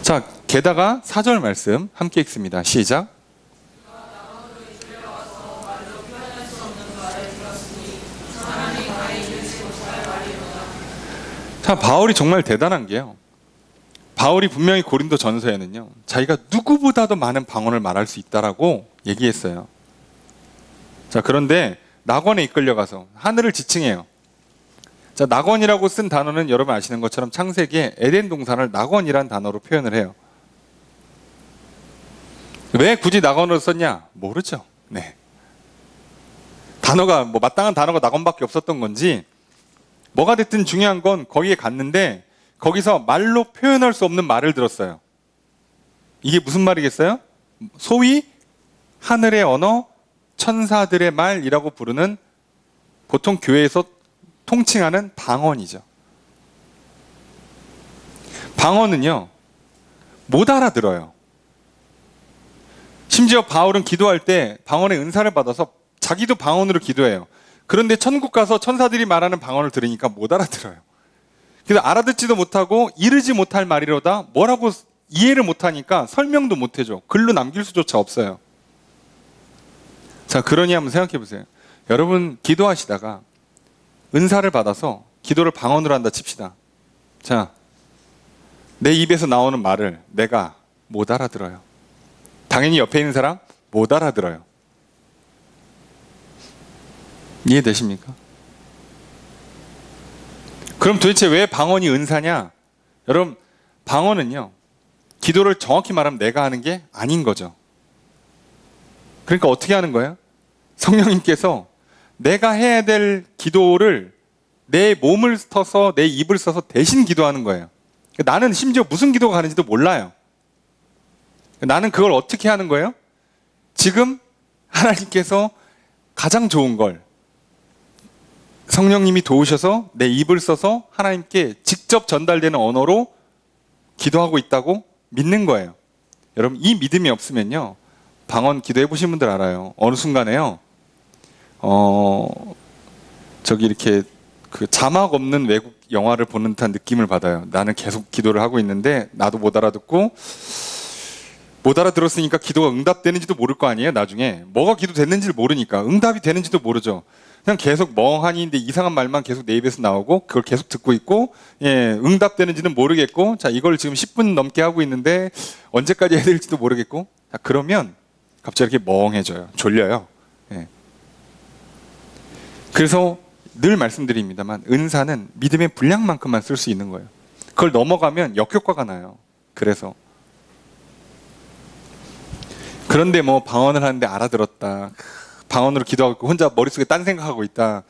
자, 게다가 4절 말씀 함께 읽습니다. 시작. 자, 바울이 정말 대단한 게요. 바울이 분명히 고린도 전서에는요, 자기가 누구보다도 많은 방언을 말할 수 있다라고 얘기했어요. 자, 그런데 낙원에 이끌려가서 하늘을 지칭해요. 자, 낙원이라고 쓴 단어는 여러분 아시는 것처럼 창세기에 에덴 동산을 낙원이란 단어로 표현을 해요. 왜 굳이 낙원으로 썼냐? 모르죠. 단어가 뭐 마땅한 단어가 낙원밖에 없었던 건지 뭐가 됐든 중요한 건 거기에 갔는데 거기서 말로 표현할 수 없는 말을 들었어요. 이게 무슨 말이겠어요? 소위 하늘의 언어, 천사들의 말이라고 부르는 보통 교회에서 통칭하는 방언이죠. 방언은요, 못 알아들어요. 심지어 바울은 기도할 때 방언의 은사를 받아서 자기도 방언으로 기도해요. 그런데 천국 가서 천사들이 말하는 방언을 들으니까 못 알아들어요. 그래서 알아듣지도 못하고 이르지 못할 말이로다 뭐라고 이해를 못하니까 설명도 못해줘. 글로 남길 수조차 없어요. 자, 그러니 한번 생각해 보세요. 여러분 기도하시다가 은사를 받아서 기도를 방언으로 한다 칩시다. 자, 내 입에서 나오는 말을 내가 못 알아들어요. 당연히 옆에 있는 사람 못 알아들어요. 이해되십니까? 그럼 도대체 왜 방언이 은사냐? 여러분, 방언은요, 기도를 정확히 말하면 내가 하는 게 아닌 거죠. 그러니까 어떻게 하는 거예요? 성령님께서 내가 해야 될 기도를 내 몸을 써서 내 입을 써서 대신 기도하는 거예요. 나는 심지어 무슨 기도가 가는지도 몰라요. 나는 그걸 어떻게 하는 거예요? 지금 하나님께서 가장 좋은 걸 성령님이 도우셔서 내 입을 써서 하나님께 직접 전달되는 언어로 기도하고 있다고 믿는 거예요. 여러분, 이 믿음이 없으면요, 방언 기도해 보신 분들 알아요. 어느 순간에요, 이렇게 그 자막 없는 외국 영화를 보는 듯한 느낌을 받아요. 나는 계속 기도를 하고 있는데 나도 못 알아듣고, 못 알아들었으니까 기도가 응답되는지도 모를 거 아니에요. 나중에 뭐가 기도됐는지를 모르니까 응답이 되는지도 모르죠. 그냥 계속 멍하니 있는데 이상한 말만 계속 내 입에서 나오고 그걸 계속 듣고 있고, 응답되는지는 모르겠고, 자, 이걸 지금 10분 넘게 하고 있는데 언제까지 해야 될지도 모르겠고. 자, 그러면 갑자기 이렇게 멍해져요. 졸려요. 예. 그래서 늘 말씀드립니다만 은사는 믿음의 분량만큼만 쓸 수 있는 거예요. 그걸 넘어가면 역효과가 나요. 그런데 뭐 방언을 하는데 알아들었다. 방언으로 기도하고 혼자 머릿속에 딴 생각하고 있다.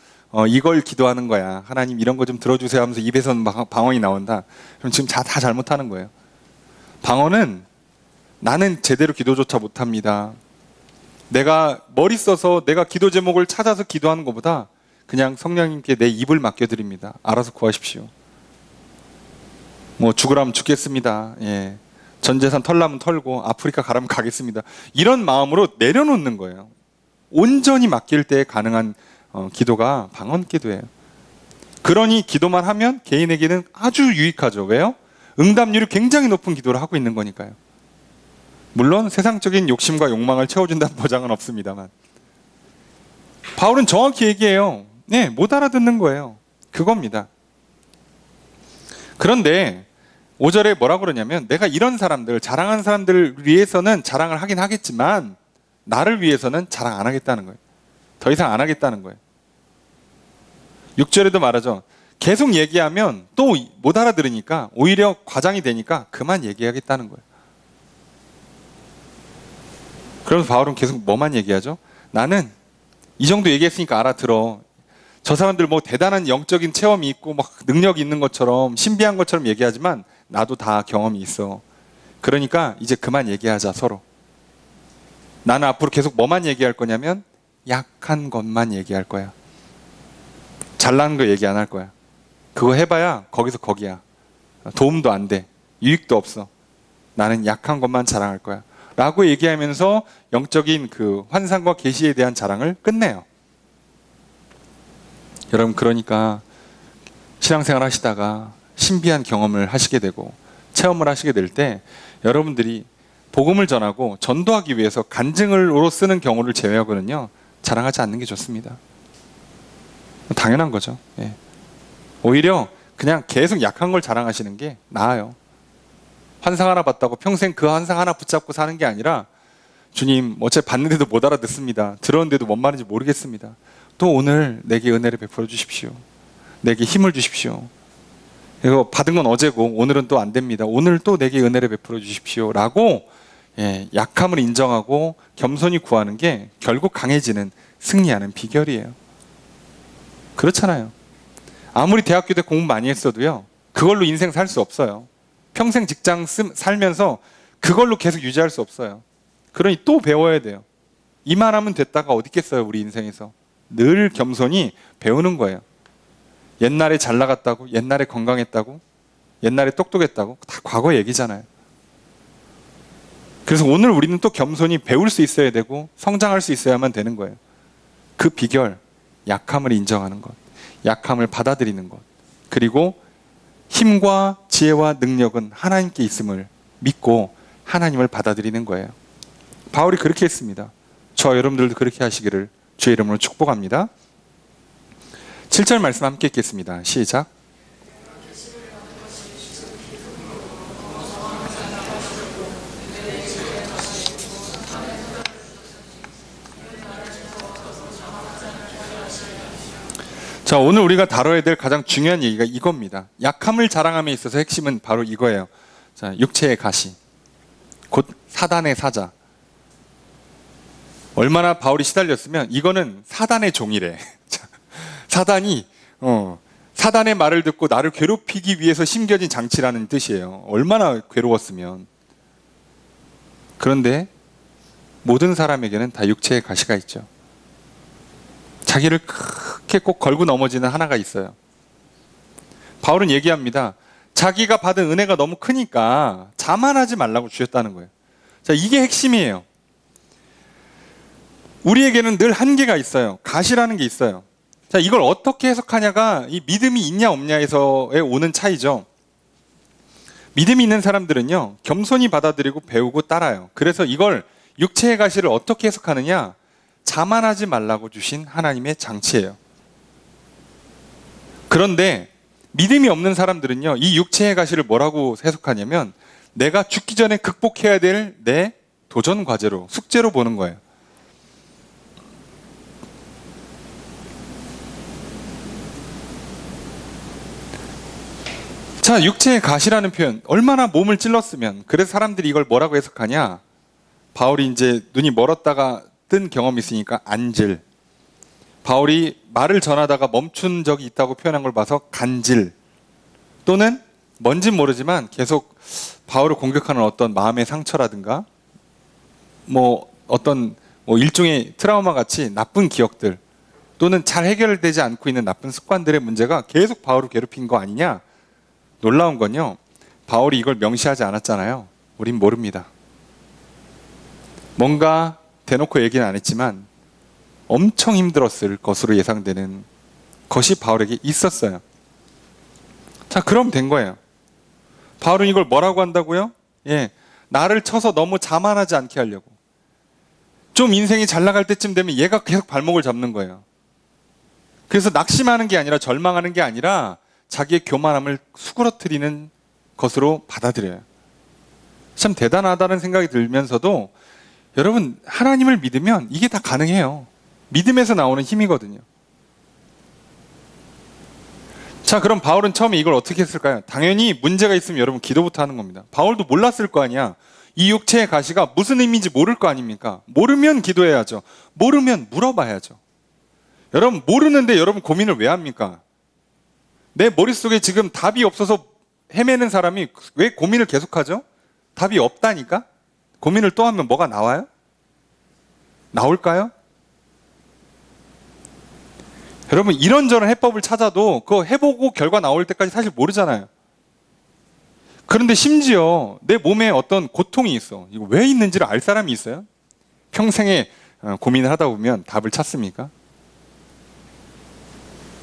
이걸 기도하는 거야. 하나님 이런 거 좀 들어주세요 하면서 입에서는 방언이 나온다. 그럼 지금 다 잘못하는 거예요. 방언은 나는 제대로 기도조차 못합니다. 내가 머리 써서 내가 기도 제목을 찾아서 기도하는 것보다 그냥 성령님께 내 입을 맡겨드립니다. 알아서 구하십시오. 뭐 죽으라면 죽겠습니다. 예. 전 재산 털라면 털고 아프리카 가라면 가겠습니다. 이런 마음으로 내려놓는 거예요. 온전히 맡길 때 가능한 기도가 방언 기도예요. 그러니 기도만 하면 개인에게는 아주 유익하죠. 왜요? 응답률이 굉장히 높은 기도를 하고 있는 거니까요. 물론 세상적인 욕심과 욕망을 채워준다는 보장은 없습니다만 바울은 정확히 얘기해요. 네, 못 알아듣는 거예요. 그겁니다. 그런데 5절에 뭐라고 그러냐면 내가 이런 사람들, 자랑하는 사람들을 위해서는 자랑을 하긴 하겠지만 나를 위해서는 자랑 안 하겠다는 거예요. 더 이상 안 하겠다는 거예요. 6절에도 말하죠. 계속 얘기하면 또 못 알아들으니까 오히려 과장이 되니까 그만 얘기하겠다는 거예요. 그러면서 바울은 계속 뭐만 얘기하죠? 나는 이 정도 얘기했으니까 알아들어. 저 사람들 뭐 대단한 영적인 체험이 있고 막 능력이 있는 것처럼 신비한 것처럼 얘기하지만 나도 다 경험이 있어. 그러니까 이제 그만 얘기하자 서로. 나는 앞으로 계속 뭐만 얘기할 거냐면 약한 것만 얘기할 거야. 잘난 거 얘기 안 할 거야. 그거 해봐야 거기서 거기야. 도움도 안 돼. 유익도 없어. 나는 약한 것만 자랑할 거야. 라고 얘기하면서 영적인 그 환상과 계시에 대한 자랑을 끝내요. 여러분 그러니까 신앙생활 하시다가 신비한 경험을 하시게 되고 체험을 하시게 될 때 여러분들이 복음을 전하고 전도하기 위해서 간증으로 쓰는 경우를 제외하고는요 자랑하지 않는 게 좋습니다. 당연한 거죠. 예. 오히려 그냥 계속 약한 걸 자랑하시는 게 나아요. 환상 하나 봤다고 평생 그 환상 하나 붙잡고 사는 게 아니라 주님 어차피 봤는데도 못 알아듣습니다. 들었는데도 뭔 말인지 모르겠습니다. 또 오늘 내게 은혜를 베풀어 주십시오. 내게 힘을 주십시오. 이거 받은 건 어제고 오늘은 또 안 됩니다. 오늘 또 내게 은혜를 베풀어 주십시오. 라고 약함을 인정하고 겸손히 구하는 게 결국 강해지는 승리하는 비결이에요. 그렇잖아요. 아무리 대학교 때 공부 많이 했어도요. 그걸로 인생 살 수 없어요. 평생 직장 살면서 그걸로 계속 유지할 수 없어요. 그러니 또 배워야 돼요. 이만하면 됐다가 어디 있겠어요, 우리 인생에서. 늘 겸손히 배우는 거예요. 옛날에 잘 나갔다고, 옛날에 건강했다고, 옛날에 똑똑했다고 다 과거 얘기잖아요. 그래서 오늘 우리는 또 겸손히 배울 수 있어야 되고 성장할 수 있어야만 되는 거예요. 그 비결, 약함을 인정하는 것, 약함을 받아들이는 것, 그리고 힘과 지혜와 능력은 하나님께 있음을 믿고 하나님을 받아들이는 거예요. 바울이 그렇게 했습니다. 저와 여러분들도 그렇게 하시기를 주의 이름으로 축복합니다. 7절 말씀 함께 읽겠습니다. 시작. 자, 오늘 우리가 다뤄야 될 가장 중요한 얘기가 이겁니다. 약함을 자랑함에 있어서 핵심은 바로 이거예요. 자, 육체의 가시, 곧 사단의 사자. 얼마나 바울이 시달렸으면 이거는 사단의 종이래. 사단이 사단의 말을 듣고 나를 괴롭히기 위해서 심겨진 장치라는 뜻이에요. 얼마나 괴로웠으면. 그런데 모든 사람에게는 다 육체의 가시가 있죠. 자기를 크게 꼭 걸고 넘어지는 하나가 있어요. 바울은 얘기합니다. 자기가 받은 은혜가 너무 크니까 자만하지 말라고 주셨다는 거예요. 자, 이게 핵심이에요. 우리에게는 늘 한계가 있어요. 가시라는 게 있어요. 자, 이걸 어떻게 해석하냐가 이 믿음이 있냐 없냐에서의 오는 차이죠. 믿음이 있는 사람들은요, 겸손히 받아들이고 배우고 따라요. 그래서 이걸 육체의 가시를 어떻게 해석하느냐? 자만하지 말라고 주신 하나님의 장치예요. 그런데 믿음이 없는 사람들은요, 이 육체의 가시를 뭐라고 해석하냐면 내가 죽기 전에 극복해야 될 내 도전 과제로, 숙제로 보는 거예요. 자, 육체의 가시라는 표현, 얼마나 몸을 찔렀으면, 그래서 사람들이 이걸 뭐라고 해석하냐? 바울이 이제 눈이 멀었다가 뜬 경험이 있으니까 안질, 바울이 말을 전하다가 멈춘 적이 있다고 표현한 걸 봐서 간질, 또는 뭔진 모르지만 계속 바울을 공격하는 어떤 마음의 상처라든가 어떤 일종의 트라우마 같이 나쁜 기억들, 또는 잘 해결되지 않고 있는 나쁜 습관들의 문제가 계속 바울을 괴롭힌 거 아니냐? 놀라운 건요, 바울이 이걸 명시하지 않았잖아요. 우린 모릅니다. 뭔가 대놓고 얘기는 안 했지만 엄청 힘들었을 것으로 예상되는 것이 바울에게 있었어요. 자, 그럼 된 거예요. 바울은 이걸 뭐라고 한다고요? 나를 쳐서 너무 자만하지 않게 하려고. 좀 인생이 잘 나갈 때쯤 되면 얘가 계속 발목을 잡는 거예요. 그래서 낙심하는 게 아니라, 절망하는 게 아니라 자기의 교만함을 수그러뜨리는 것으로 받아들여요. 참 대단하다는 생각이 들면서도, 여러분, 하나님을 믿으면 이게 다 가능해요. 믿음에서 나오는 힘이거든요. 자, 그럼 바울은 처음에 이걸 어떻게 했을까요? 당연히 문제가 있으면 여러분 기도부터 하는 겁니다. 바울도 몰랐을 거 아니야. 이 육체의 가시가 무슨 의미인지 모를 거 아닙니까? 모르면 기도해야죠. 모르면 물어봐야죠. 여러분, 모르는데 여러분 고민을 왜 합니까? 내 머릿속에 지금 답이 없어서 헤매는 사람이 왜 고민을 계속하죠? 답이 없다니까? 고민을 또 하면 뭐가 나와요? 나올까요? 여러분, 이런저런 해법을 찾아도 그거 해보고 결과 나올 때까지 사실 모르잖아요. 그런데 심지어 내 몸에 어떤 고통이 있어. 이거 왜 있는지를 알 사람이 있어요? 평생에 고민을 하다 보면 답을 찾습니까?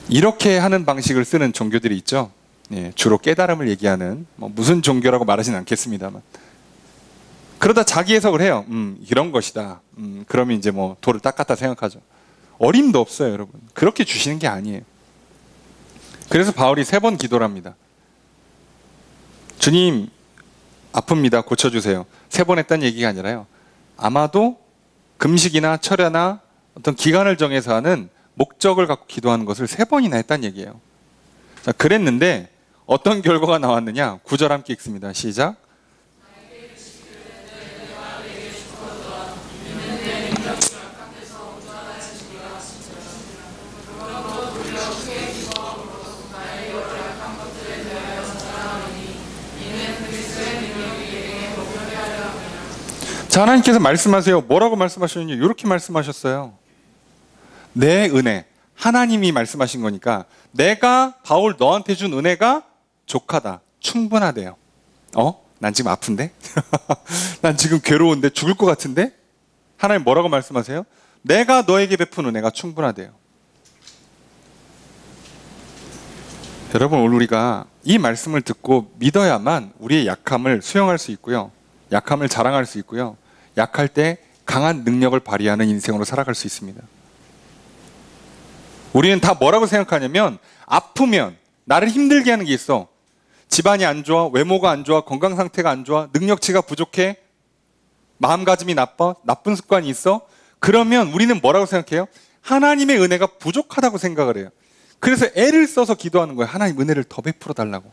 이렇게 하는 방식을 쓰는 종교들이 있죠. 주로 깨달음을 얘기하는, 무슨 종교라고 말하진 않겠습니다만. 그러다 자기 해석을 해요. 이런 것이다. 그러면 이제 돌을 닦았다 생각하죠. 어림도 없어요, 여러분. 그렇게 주시는 게 아니에요. 그래서 바울이 3번 기도를 합니다. 주님, 아픕니다. 고쳐주세요. 3번 했다는 얘기가 아니라요. 아마도 금식이나 철야나 어떤 기간을 정해서 하는 목적을 갖고 기도하는 것을 3번이나 했다는 얘기예요. 자, 그랬는데 어떤 결과가 나왔느냐? 9절 함께 읽습니다. 시작. 자, 하나님께서 말씀하세요. 뭐라고 말씀하셨는지 이렇게 말씀하셨어요. 내 은혜, 하나님이 말씀하신 거니까, 내가 바울 너한테 준 은혜가 족하다, 충분하대요. 난 지금 아픈데? 난 지금 괴로운데? 죽을 것 같은데? 하나님 뭐라고 말씀하세요? 내가 너에게 베푼 은혜가 충분하대요. 여러분, 오늘 우리가 이 말씀을 듣고 믿어야만 우리의 약함을 수용할 수 있고요, 약함을 자랑할 수 있고요, 약할 때 강한 능력을 발휘하는 인생으로 살아갈 수 있습니다. 우리는 다 뭐라고 생각하냐면, 아프면 나를 힘들게 하는 게 있어. 집안이 안 좋아, 외모가 안 좋아, 건강 상태가 안 좋아, 능력치가 부족해, 마음가짐이 나빠, 나쁜 습관이 있어. 그러면 우리는 뭐라고 생각해요? 하나님의 은혜가 부족하다고 생각을 해요. 그래서 애를 써서 기도하는 거예요. 하나님 은혜를 더 베풀어 달라고.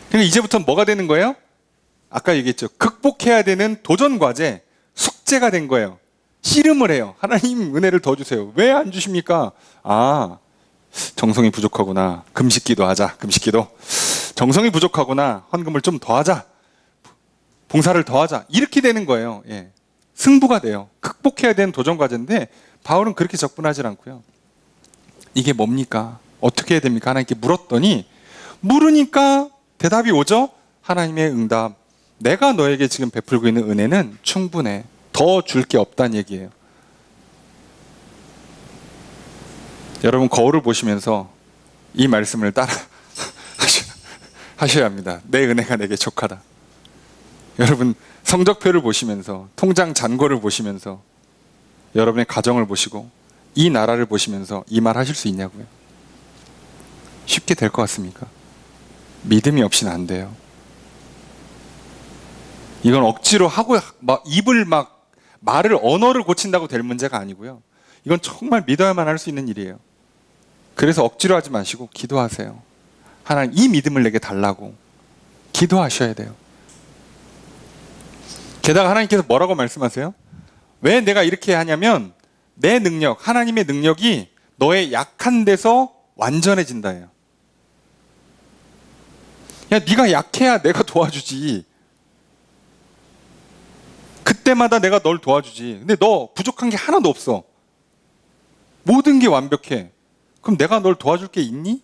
그러니까 이제부터 뭐가 되는 거예요? 아까 얘기했죠. 극복해야 되는 도전 과제, 숙제가 된 거예요. 씨름을 해요. 하나님 은혜를 더 주세요. 왜 안 주십니까? 정성이 부족하구나. 금식기도 하자. 금식기도. 정성이 부족하구나. 헌금을 좀 더 하자. 봉사를 더 하자. 이렇게 되는 거예요. 승부가 돼요. 극복해야 되는 도전 과제인데 바울은 그렇게 접근하지 않고요. 이게 뭡니까? 어떻게 해야 됩니까? 하나님께 물었더니, 물으니까 대답이 오죠? 하나님의 응답. 내가 너에게 지금 베풀고 있는 은혜는 충분해. 더 줄 게 없다는 얘기예요. 여러분, 거울을 보시면서 이 말씀을 따라 하셔야 합니다. 내 은혜가 내게 족하다. 여러분, 성적표를 보시면서, 통장 잔고를 보시면서, 여러분의 가정을 보시고 이 나라를 보시면서 이 말 하실 수 있냐고요? 쉽게 될 것 같습니까? 믿음이 없이는 안 돼요. 이건 억지로 하고 막 말을 언어를 고친다고 될 문제가 아니고요. 이건 정말 믿어야만 할 수 있는 일이에요. 그래서 억지로 하지 마시고 기도하세요. 하나님 이 믿음을 내게 달라고 기도하셔야 돼요. 게다가 하나님께서 뭐라고 말씀하세요? 왜 내가 이렇게 하냐면 내 능력, 하나님의 능력이 너의 약한 데서 완전해진다예요. 야, 네가 약해야 내가 도와주지. 그때마다 내가 널 도와주지. 근데 너 부족한 게 하나도 없어. 모든 게 완벽해. 그럼 내가 널 도와줄 게 있니?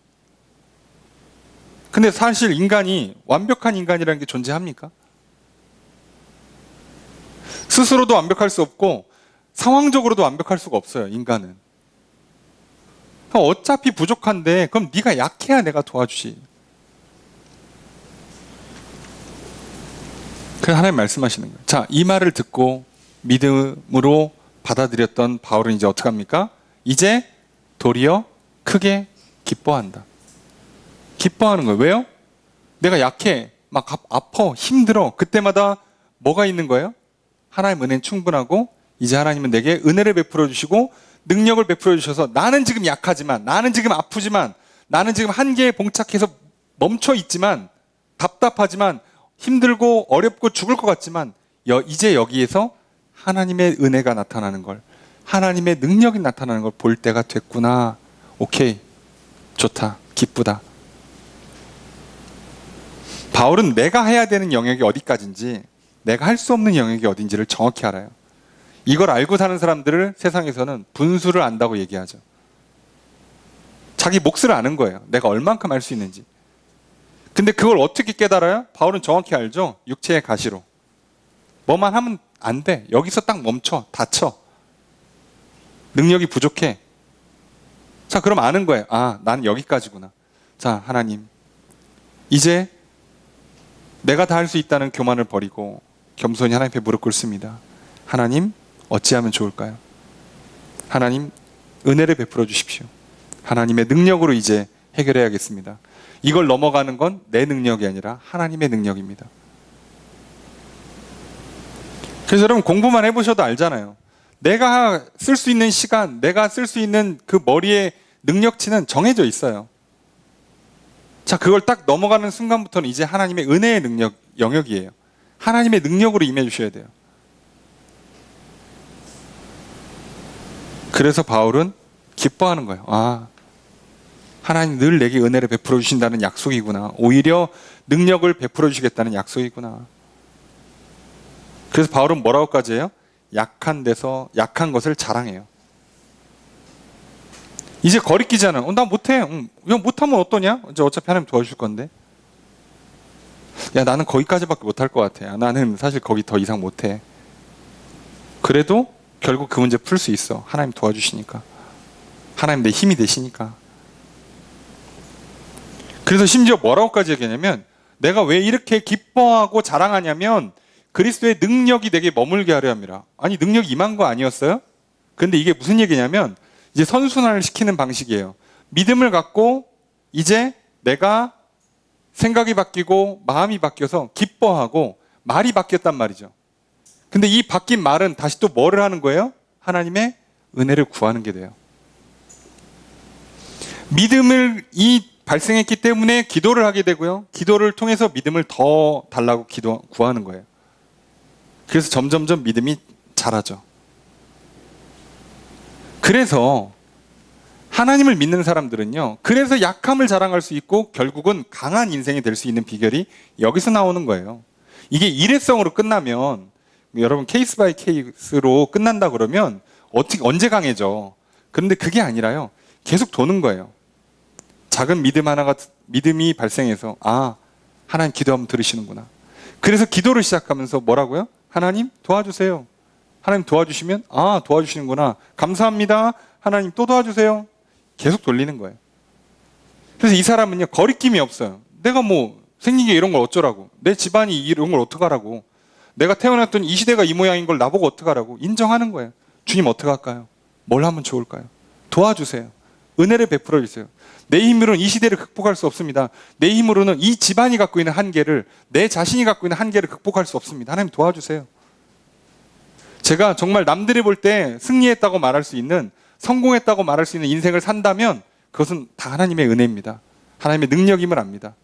근데 사실 인간이 완벽한 인간이라는 게 존재합니까? 스스로도 완벽할 수 없고 상황적으로도 완벽할 수가 없어요. 인간은. 어차피 부족한데 그럼 네가 약해야 내가 도와주지. 그래서 하나님 말씀하시는 거예요. 자, 이 말을 듣고 믿음으로 받아들였던 바울은 이제 어떻게 합니까? 이제 도리어 크게 기뻐한다. 기뻐하는 거예요. 왜요? 내가 약해, 막 아파, 힘들어. 그때마다 뭐가 있는 거예요? 하나님 은혜는 충분하고 이제 하나님은 내게 은혜를 베풀어 주시고 능력을 베풀어 주셔서 나는 지금 약하지만, 나는 지금 아프지만, 나는 지금 한계에 봉착해서 멈춰 있지만, 답답하지만, 힘들고 어렵고 죽을 것 같지만 이제 여기에서 하나님의 은혜가 나타나는 걸, 하나님의 능력이 나타나는 걸 볼 때가 됐구나. 오케이, 좋다, 기쁘다. 바울은 내가 해야 되는 영역이 어디까지인지, 내가 할 수 없는 영역이 어딘지를 정확히 알아요. 이걸 알고 사는 사람들을 세상에서는 분수를 안다고 얘기하죠. 자기 몫을 아는 거예요. 내가 얼만큼 할 수 있는지. 근데 그걸 어떻게 깨달아요? 바울은 정확히 알죠. 육체의 가시로. 뭐만 하면 안 돼. 여기서 딱 멈춰. 다쳐. 능력이 부족해. 자, 그럼 아는 거예요. 아, 난 여기까지구나. 자, 하나님, 이제 내가 다 할 수 있다는 교만을 버리고 겸손히 하나님 앞에 무릎 꿇습니다. 하나님, 어찌하면 좋을까요? 하나님, 은혜를 베풀어 주십시오. 하나님의 능력으로 이제 해결해야겠습니다. 이걸 넘어가는 건 내 능력이 아니라 하나님의 능력입니다. 그래서 여러분 공부만 해보셔도 알잖아요. 내가 쓸 수 있는 시간, 내가 쓸 수 있는 그 머리의 능력치는 정해져 있어요. 자, 그걸 딱 넘어가는 순간부터는 이제 하나님의 은혜의 능력, 영역이에요. 하나님의 능력으로 임해 주셔야 돼요. 그래서 바울은 기뻐하는 거예요. 아, 하나님 늘 내게 은혜를 베풀어 주신다는 약속이구나. 오히려 능력을 베풀어 주시겠다는 약속이구나. 그래서 바울은 뭐라고까지 해요? 약한 데서 약한 것을 자랑해요. 이제 거리끼잖아. 나 못해. 그냥 못하면 어떠냐? 이제 어차피 하나님 도와줄 건데. 야, 나는 거기까지밖에 못할 것 같아. 나는 사실 거기 더 이상 못해. 그래도 결국 그 문제 풀 수 있어. 하나님 도와주시니까. 하나님 내 힘이 되시니까. 그래서 심지어 뭐라고까지 얘기하냐면, 내가 왜 이렇게 기뻐하고 자랑하냐면 그리스도의 능력이 내게 머물게 하려 함이라. 아니, 능력이 임한 거 아니었어요? 근데 이게 무슨 얘기냐면 이제 선순환을 시키는 방식이에요. 믿음을 갖고 이제 내가 생각이 바뀌고 마음이 바뀌어서 기뻐하고 말이 바뀌었단 말이죠. 근데 이 바뀐 말은 다시 또 뭐를 하는 거예요? 하나님의 은혜를 구하는 게 돼요. 믿음을 발생했기 때문에 기도를 하게 되고요. 기도를 통해서 믿음을 더 달라고 구하는 거예요. 그래서 점점점 믿음이 자라죠. 그래서 하나님을 믿는 사람들은요, 그래서 약함을 자랑할 수 있고 결국은 강한 인생이 될 수 있는 비결이 여기서 나오는 거예요. 이게 일회성으로 끝나면, 여러분 케이스 바이 케이스로 끝난다 그러면 언제 강해져? 그런데 그게 아니라요, 계속 도는 거예요. 작은 믿음이 발생해서, 아, 하나님 기도하면 들으시는구나. 그래서 기도를 시작하면서 뭐라고요? 하나님 도와주세요. 하나님 도와주시면, 아, 도와주시는구나. 감사합니다. 하나님 또 도와주세요. 계속 돌리는 거예요. 그래서 이 사람은요, 거리낌이 없어요. 내가 뭐 생긴 게 이런 걸 어쩌라고. 내 집안이 이런 걸 어떡하라고. 내가 태어났던 이 시대가 이 모양인 걸 나보고 어떡하라고. 인정하는 거예요. 주님 어떡할까요? 뭘 하면 좋을까요? 도와주세요. 은혜를 베풀어 주세요. 내 힘으로는 이 시대를 극복할 수 없습니다. 내 힘으로는 이 집안이 갖고 있는 한계를, 내 자신이 갖고 있는 한계를 극복할 수 없습니다. 하나님 도와주세요. 제가 정말 남들이 볼 때 승리했다고 말할 수 있는, 성공했다고 말할 수 있는 인생을 산다면 그것은 다 하나님의 은혜입니다. 하나님의 능력임을 압니다.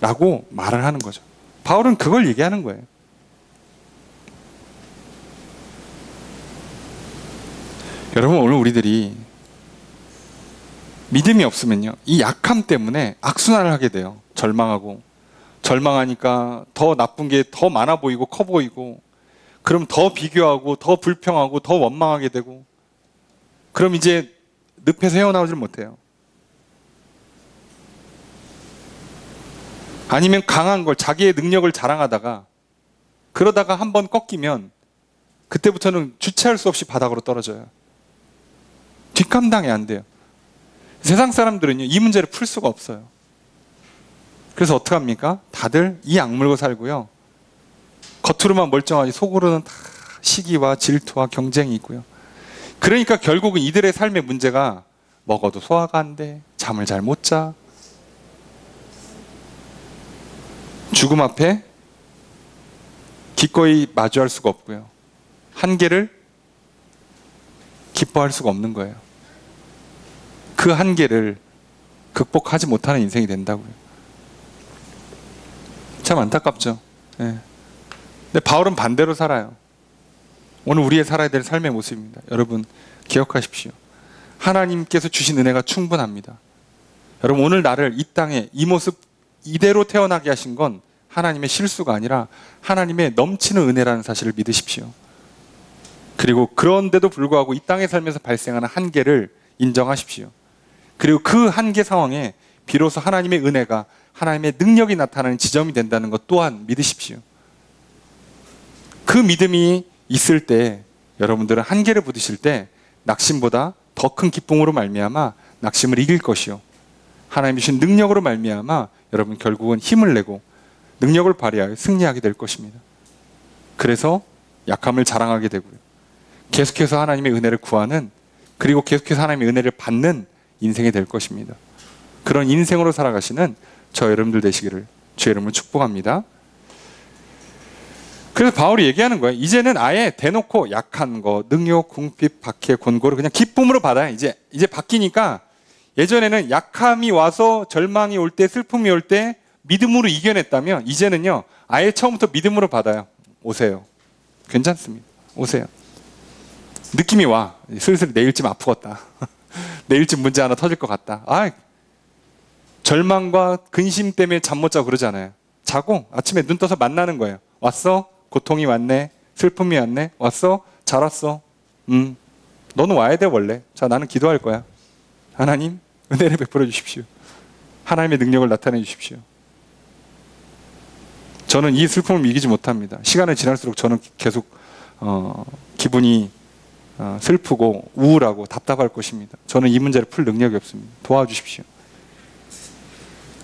라고 말을 하는 거죠. 바울은 그걸 얘기하는 거예요. 여러분, 오늘 우리들이 믿음이 없으면요, 이 약함 때문에 악순환을 하게 돼요. 절망하니까 더 나쁜 게 더 많아 보이고 커 보이고, 그럼 더 비교하고 더 불평하고 더 원망하게 되고, 그럼 이제 늪에서 헤어나오질 못해요. 아니면 강한 걸, 자기의 능력을 자랑하다가 그러다가 한번 꺾이면 그때부터는 주체할 수 없이 바닥으로 떨어져요. 뒷감당이 안 돼요. 세상 사람들은요, 이 문제를 풀 수가 없어요. 그래서 어떻게 합니까? 다들 이 악물고 살고요, 겉으로만 멀쩡하지 속으로는 다 시기와 질투와 경쟁이 있고요. 그러니까 결국은 이들의 삶의 문제가 먹어도 소화가 안 돼, 잠을 잘 못 자, 죽음 앞에 기꺼이 마주할 수가 없고요, 한계를 기뻐할 수가 없는 거예요. 그 한계를 극복하지 못하는 인생이 된다고요. 참 안타깝죠. 네. 근데 바울은 반대로 살아요. 오늘 우리의 살아야 될 삶의 모습입니다. 여러분 기억하십시오. 하나님께서 주신 은혜가 충분합니다. 여러분, 오늘 나를 이 땅에 이 모습 이대로 태어나게 하신 건 하나님의 실수가 아니라 하나님의 넘치는 은혜라는 사실을 믿으십시오. 그리고 그런데도 불구하고 이 땅에 살면서 발생하는 한계를 인정하십시오. 그리고 그 한계 상황에 비로소 하나님의 은혜가, 하나님의 능력이 나타나는 지점이 된다는 것 또한 믿으십시오. 그 믿음이 있을 때 여러분들은 한계를 부딪힐 때 낙심보다 더 큰 기쁨으로 말미암아 낙심을 이길 것이요, 하나님이 주신 능력으로 말미암아 여러분 결국은 힘을 내고 능력을 발휘하여 승리하게 될 것입니다. 그래서 약함을 자랑하게 되고요, 계속해서 하나님의 은혜를 구하는, 그리고 계속해서 하나님의 은혜를 받는 인생이 될 것입니다. 그런 인생으로 살아가시는 저 여러분들 되시기를 주의 이름으로 축복합니다. 그래서 바울이 얘기하는 거예요. 이제는 아예 대놓고 약한 거, 능욕, 궁핍, 박해, 곤고를 그냥 기쁨으로 받아요. 이제 바뀌니까, 예전에는 약함이 와서 절망이 올 때, 슬픔이 올 때 믿음으로 이겨냈다면 이제는요, 아예 처음부터 믿음으로 받아요. 오세요. 괜찮습니다. 오세요. 느낌이 와. 슬슬 내일쯤 아프겠다. 내일쯤 문제 하나 터질 것 같다. 절망과 근심 때문에 잠 못 자고 그러잖아요. 자고 아침에 눈 떠서 만나는 거예요. 왔어? 고통이 왔네. 슬픔이 왔네. 왔어? 잘 왔어. 너는 와야 돼 원래. 자, 나는 기도할 거야. 하나님 은혜를 베풀어 주십시오. 하나님의 능력을 나타내 주십시오. 저는 이 슬픔을 이기지 못합니다. 시간이 지날수록 저는 계속 기분이 슬프고 우울하고 답답할 것입니다. 저는 이 문제를 풀 능력이 없습니다. 도와주십시오.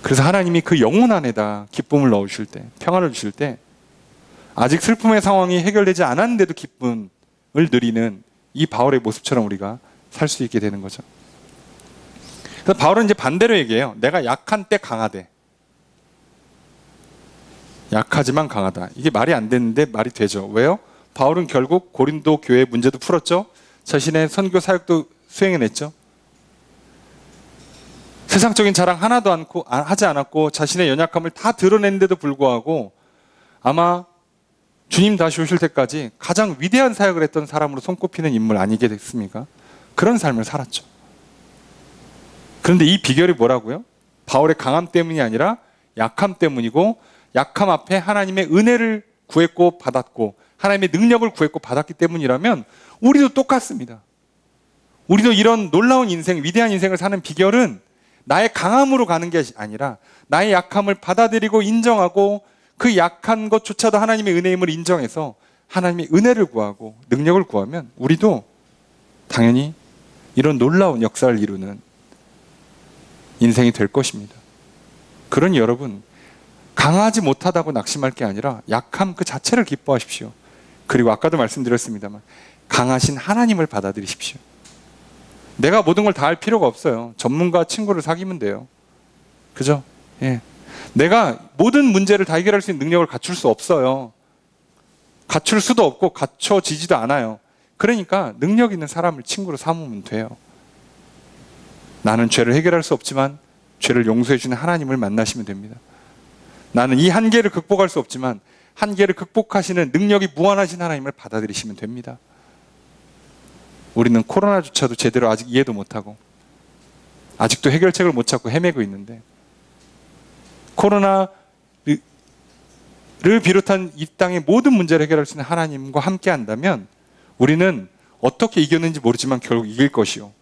그래서 하나님이 그 영혼 안에다 기쁨을 넣으실 때, 평안을 주실 때, 아직 슬픔의 상황이 해결되지 않았는데도 기쁨을 누리는 이 바울의 모습처럼 우리가 살 수 있게 되는 거죠. 그래서 바울은 이제 반대로 얘기해요. 내가 약한 때 강하대. 약하지만 강하다. 이게 말이 안 되는데 말이 되죠. 왜요? 바울은 결국 고린도 교회의 문제도 풀었죠. 자신의 선교 사역도 수행해냈죠. 세상적인 자랑 하나도 하지 않았고 자신의 연약함을 다 드러냈는데도 불구하고 아마 주님 다시 오실 때까지 가장 위대한 사역을 했던 사람으로 손꼽히는 인물 아니게 됐습니까? 그런 삶을 살았죠. 그런데 이 비결이 뭐라고요? 바울의 강함 때문이 아니라 약함 때문이고, 약함 앞에 하나님의 은혜를 구했고 받았고 하나님의 능력을 구했고 받았기 때문이라면 우리도 똑같습니다. 우리도 이런 놀라운 인생, 위대한 인생을 사는 비결은 나의 강함으로 가는 게 아니라 나의 약함을 받아들이고 인정하고 그 약한 것조차도 하나님의 은혜임을 인정해서 하나님의 은혜를 구하고 능력을 구하면 우리도 당연히 이런 놀라운 역사를 이루는 인생이 될 것입니다. 그러니 여러분, 강하지 못하다고 낙심할 게 아니라 약함 그 자체를 기뻐하십시오. 그리고 아까도 말씀드렸습니다만 강하신 하나님을 받아들이십시오. 내가 모든 걸 다 할 필요가 없어요. 전문가 친구를 사귀면 돼요. 그죠? 예. 내가 모든 문제를 다 해결할 수 있는 능력을 갖출 수 없어요. 갖출 수도 없고 갖춰지지도 않아요. 그러니까 능력 있는 사람을 친구로 삼으면 돼요. 나는 죄를 해결할 수 없지만 죄를 용서해 주는 하나님을 만나시면 됩니다. 나는 이 한계를 극복할 수 없지만 한계를 극복하시는 능력이 무한하신 하나님을 받아들이시면 됩니다. 우리는 코로나조차도 제대로 아직 이해도 못하고 아직도 해결책을 못 찾고 헤매고 있는데, 코로나를 비롯한 이 땅의 모든 문제를 해결할 수 있는 하나님과 함께 한다면 우리는 어떻게 이겼는지 모르지만 결국 이길 것이요,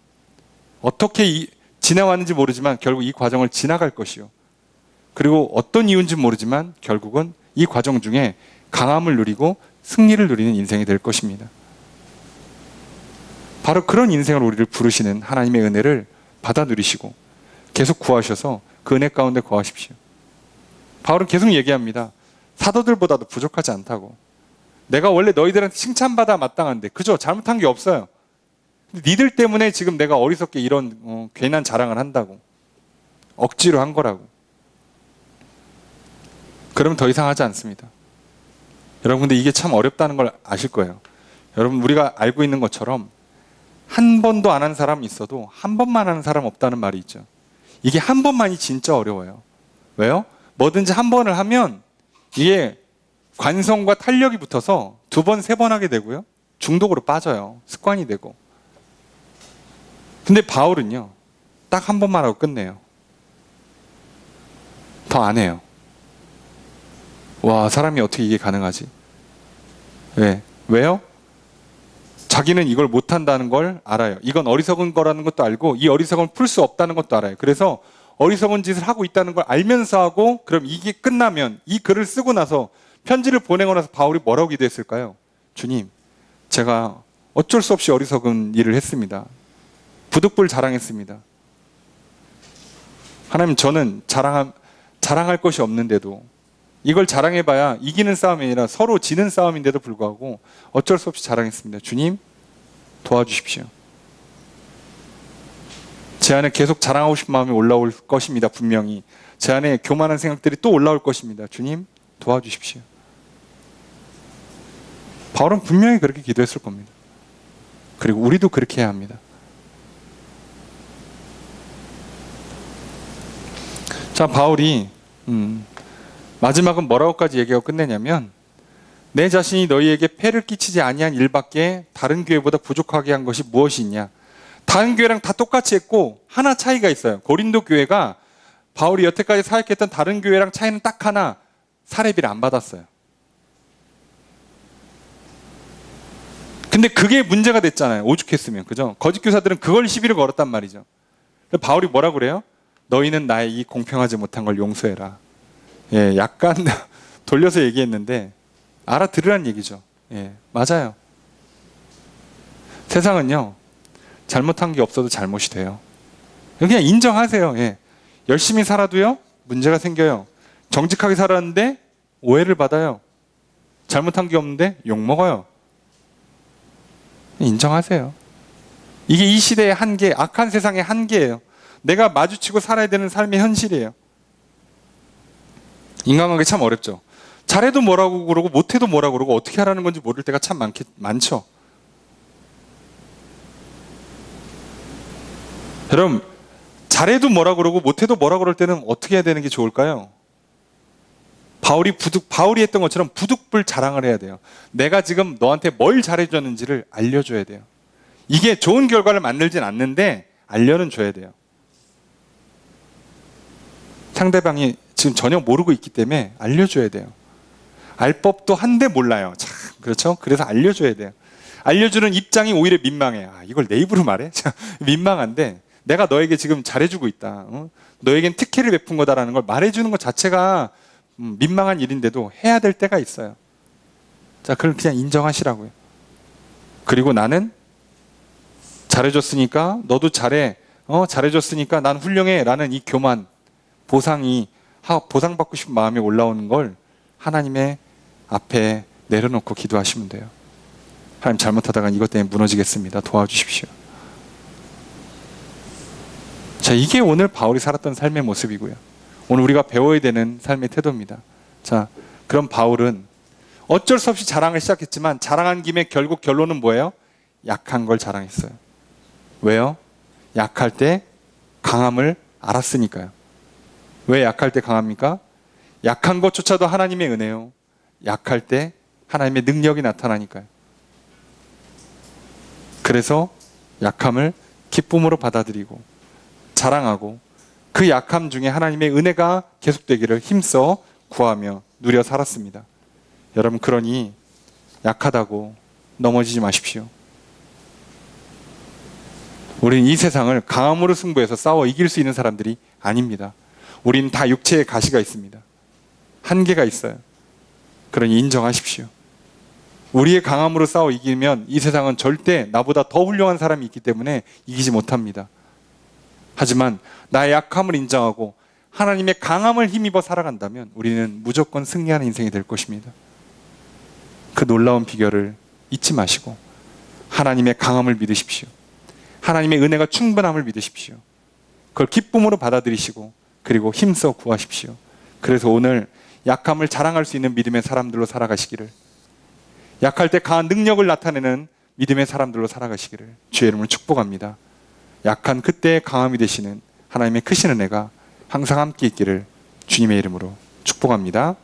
어떻게 지나왔는지 모르지만 결국 이 과정을 지나갈 것이요, 그리고 어떤 이유인지 모르지만 결국은 이 과정 중에 강함을 누리고 승리를 누리는 인생이 될 것입니다. 바로 그런 인생을 우리를 부르시는 하나님의 은혜를 받아 누리시고 계속 구하셔서 그 은혜 가운데 거하십시오. 바울은 계속 얘기합니다. 사도들보다도 부족하지 않다고. 내가 원래 너희들한테 칭찬받아 마땅한데 그죠? 잘못한 게 없어요. 근데 니들 때문에 지금 내가 어리석게 이런 괜한 자랑을 한다고. 억지로 한 거라고. 그러면 더 이상 하지 않습니다. 여러분, 근데 이게 참 어렵다는 걸 아실 거예요. 여러분, 우리가 알고 있는 것처럼 한 번도 안 한 사람 있어도 한 번만 하는 사람 없다는 말이 있죠. 이게 한 번만이 진짜 어려워요. 왜요? 뭐든지 한 번을 하면 이게 관성과 탄력이 붙어서 두 번, 세 번 하게 되고요. 중독으로 빠져요. 습관이 되고. 근데 바울은요, 딱 한 번만 하고 끝내요. 더 안 해요. 와, 사람이 어떻게 이게 가능하지? 왜요? 자기는 이걸 못한다는 걸 알아요. 이건 어리석은 거라는 것도 알고 이 어리석음을 풀 수 없다는 것도 알아요. 그래서 어리석은 짓을 하고 있다는 걸 알면서 하고, 그럼 이게 끝나면 이 글을 쓰고 나서 편지를 보내고 나서 바울이 뭐라고 기도했을까요? 주님, 제가 어쩔 수 없이 어리석은 일을 했습니다. 부득불 자랑했습니다. 하나님, 저는 자랑할 것이 없는데도 이걸 자랑해봐야 이기는 싸움이 아니라 서로 지는 싸움인데도 불구하고 어쩔 수 없이 자랑했습니다. 주님, 도와주십시오. 제 안에 계속 자랑하고 싶은 마음이 올라올 것입니다. 분명히 제 안에 교만한 생각들이 또 올라올 것입니다. 주님, 도와주십시오. 바울은 분명히 그렇게 기도했을 겁니다. 그리고 우리도 그렇게 해야 합니다. 자, 바울이 마지막은 뭐라고까지 얘기하고 끝내냐면, 내 자신이 너희에게 폐를 끼치지 아니한 일밖에 다른 교회보다 부족하게 한 것이 무엇이 있냐. 다른 교회랑 다 똑같이 했고 하나 차이가 있어요. 고린도 교회가 바울이 여태까지 사역했던 다른 교회랑 차이는 딱 하나, 사례비를 안 받았어요. 근데 그게 문제가 됐잖아요. 오죽했으면. 그죠? 거짓 교사들은 그걸 시비를 걸었단 말이죠. 바울이 뭐라고 그래요? 너희는 나의 이 공평하지 못한 걸 용서해라. 예, 약간 돌려서 얘기했는데 알아들으란 얘기죠. 예, 맞아요. 세상은요, 잘못한 게 없어도 잘못이 돼요. 그냥 인정하세요. 예. 열심히 살아도요, 문제가 생겨요. 정직하게 살았는데 오해를 받아요. 잘못한 게 없는데 욕먹어요. 인정하세요. 이게 이 시대의 한계, 악한 세상의 한계예요. 내가 마주치고 살아야 되는 삶의 현실이에요. 인간관계 참 어렵죠. 잘해도 뭐라고 그러고 못해도 뭐라고 그러고 어떻게 하라는 건지 모를 때가 참 많죠. 여러분, 잘해도 뭐라고 그러고 못해도 뭐라고 그럴 때는 어떻게 해야 되는 게 좋을까요? 바울이 했던 것처럼 부득불 자랑을 해야 돼요. 내가 지금 너한테 뭘 잘해줬는지를 알려줘야 돼요. 이게 좋은 결과를 만들진 않는데 알려는 줘야 돼요. 상대방이 지금 전혀 모르고 있기 때문에 알려줘야 돼요. 알 법도 한데 몰라요. 참, 그렇죠? 그래서 알려줘야 돼요. 알려주는 입장이 오히려 민망해. 아, 이걸 내 입으로 말해? 민망한데 내가 너에게 지금 잘해주고 있다. 너에겐 특혜를 베푼 거다라는 걸 말해주는 것 자체가 민망한 일인데도 해야 될 때가 있어요. 자, 그걸 그냥 인정하시라고요. 그리고 나는 잘해줬으니까 너도 잘해. 잘해줬으니까 난 훌륭해. 라는 이 교만, 보상받고 싶은 마음이 올라오는 걸 하나님의 앞에 내려놓고 기도하시면 돼요. 하나님, 잘못하다가 이것 때문에 무너지겠습니다. 도와주십시오. 자, 이게 오늘 바울이 살았던 삶의 모습이고요. 오늘 우리가 배워야 되는 삶의 태도입니다. 자, 그럼 바울은 어쩔 수 없이 자랑을 시작했지만 자랑한 김에 결국 결론은 뭐예요? 약한 걸 자랑했어요. 왜요? 약할 때 강함을 알았으니까요. 왜 약할 때 강합니까? 약한 것조차도 하나님의 은혜요. 약할 때 하나님의 능력이 나타나니까요. 그래서 약함을 기쁨으로 받아들이고 자랑하고 그 약함 중에 하나님의 은혜가 계속되기를 힘써 구하며 누려 살았습니다. 여러분, 그러니 약하다고 넘어지지 마십시오. 우리는 이 세상을 강함으로 승부해서 싸워 이길 수 있는 사람들이 아닙니다. 우리는 다 육체에 가시가 있습니다. 한계가 있어요. 그러니 인정하십시오. 우리의 강함으로 싸워 이기면 이 세상은 절대 나보다 더 훌륭한 사람이 있기 때문에 이기지 못합니다. 하지만 나의 약함을 인정하고 하나님의 강함을 힘입어 살아간다면 우리는 무조건 승리하는 인생이 될 것입니다. 그 놀라운 비결을 잊지 마시고 하나님의 강함을 믿으십시오. 하나님의 은혜가 충분함을 믿으십시오. 그걸 기쁨으로 받아들이시고 그리고 힘써 구하십시오. 그래서 오늘 약함을 자랑할 수 있는 믿음의 사람들로 살아가시기를, 약할 때 강한 능력을 나타내는 믿음의 사람들로 살아가시기를 주의 이름으로 축복합니다. 약한 그때의 강함이 되시는 하나님의 크신 은혜가 항상 함께 있기를 주님의 이름으로 축복합니다.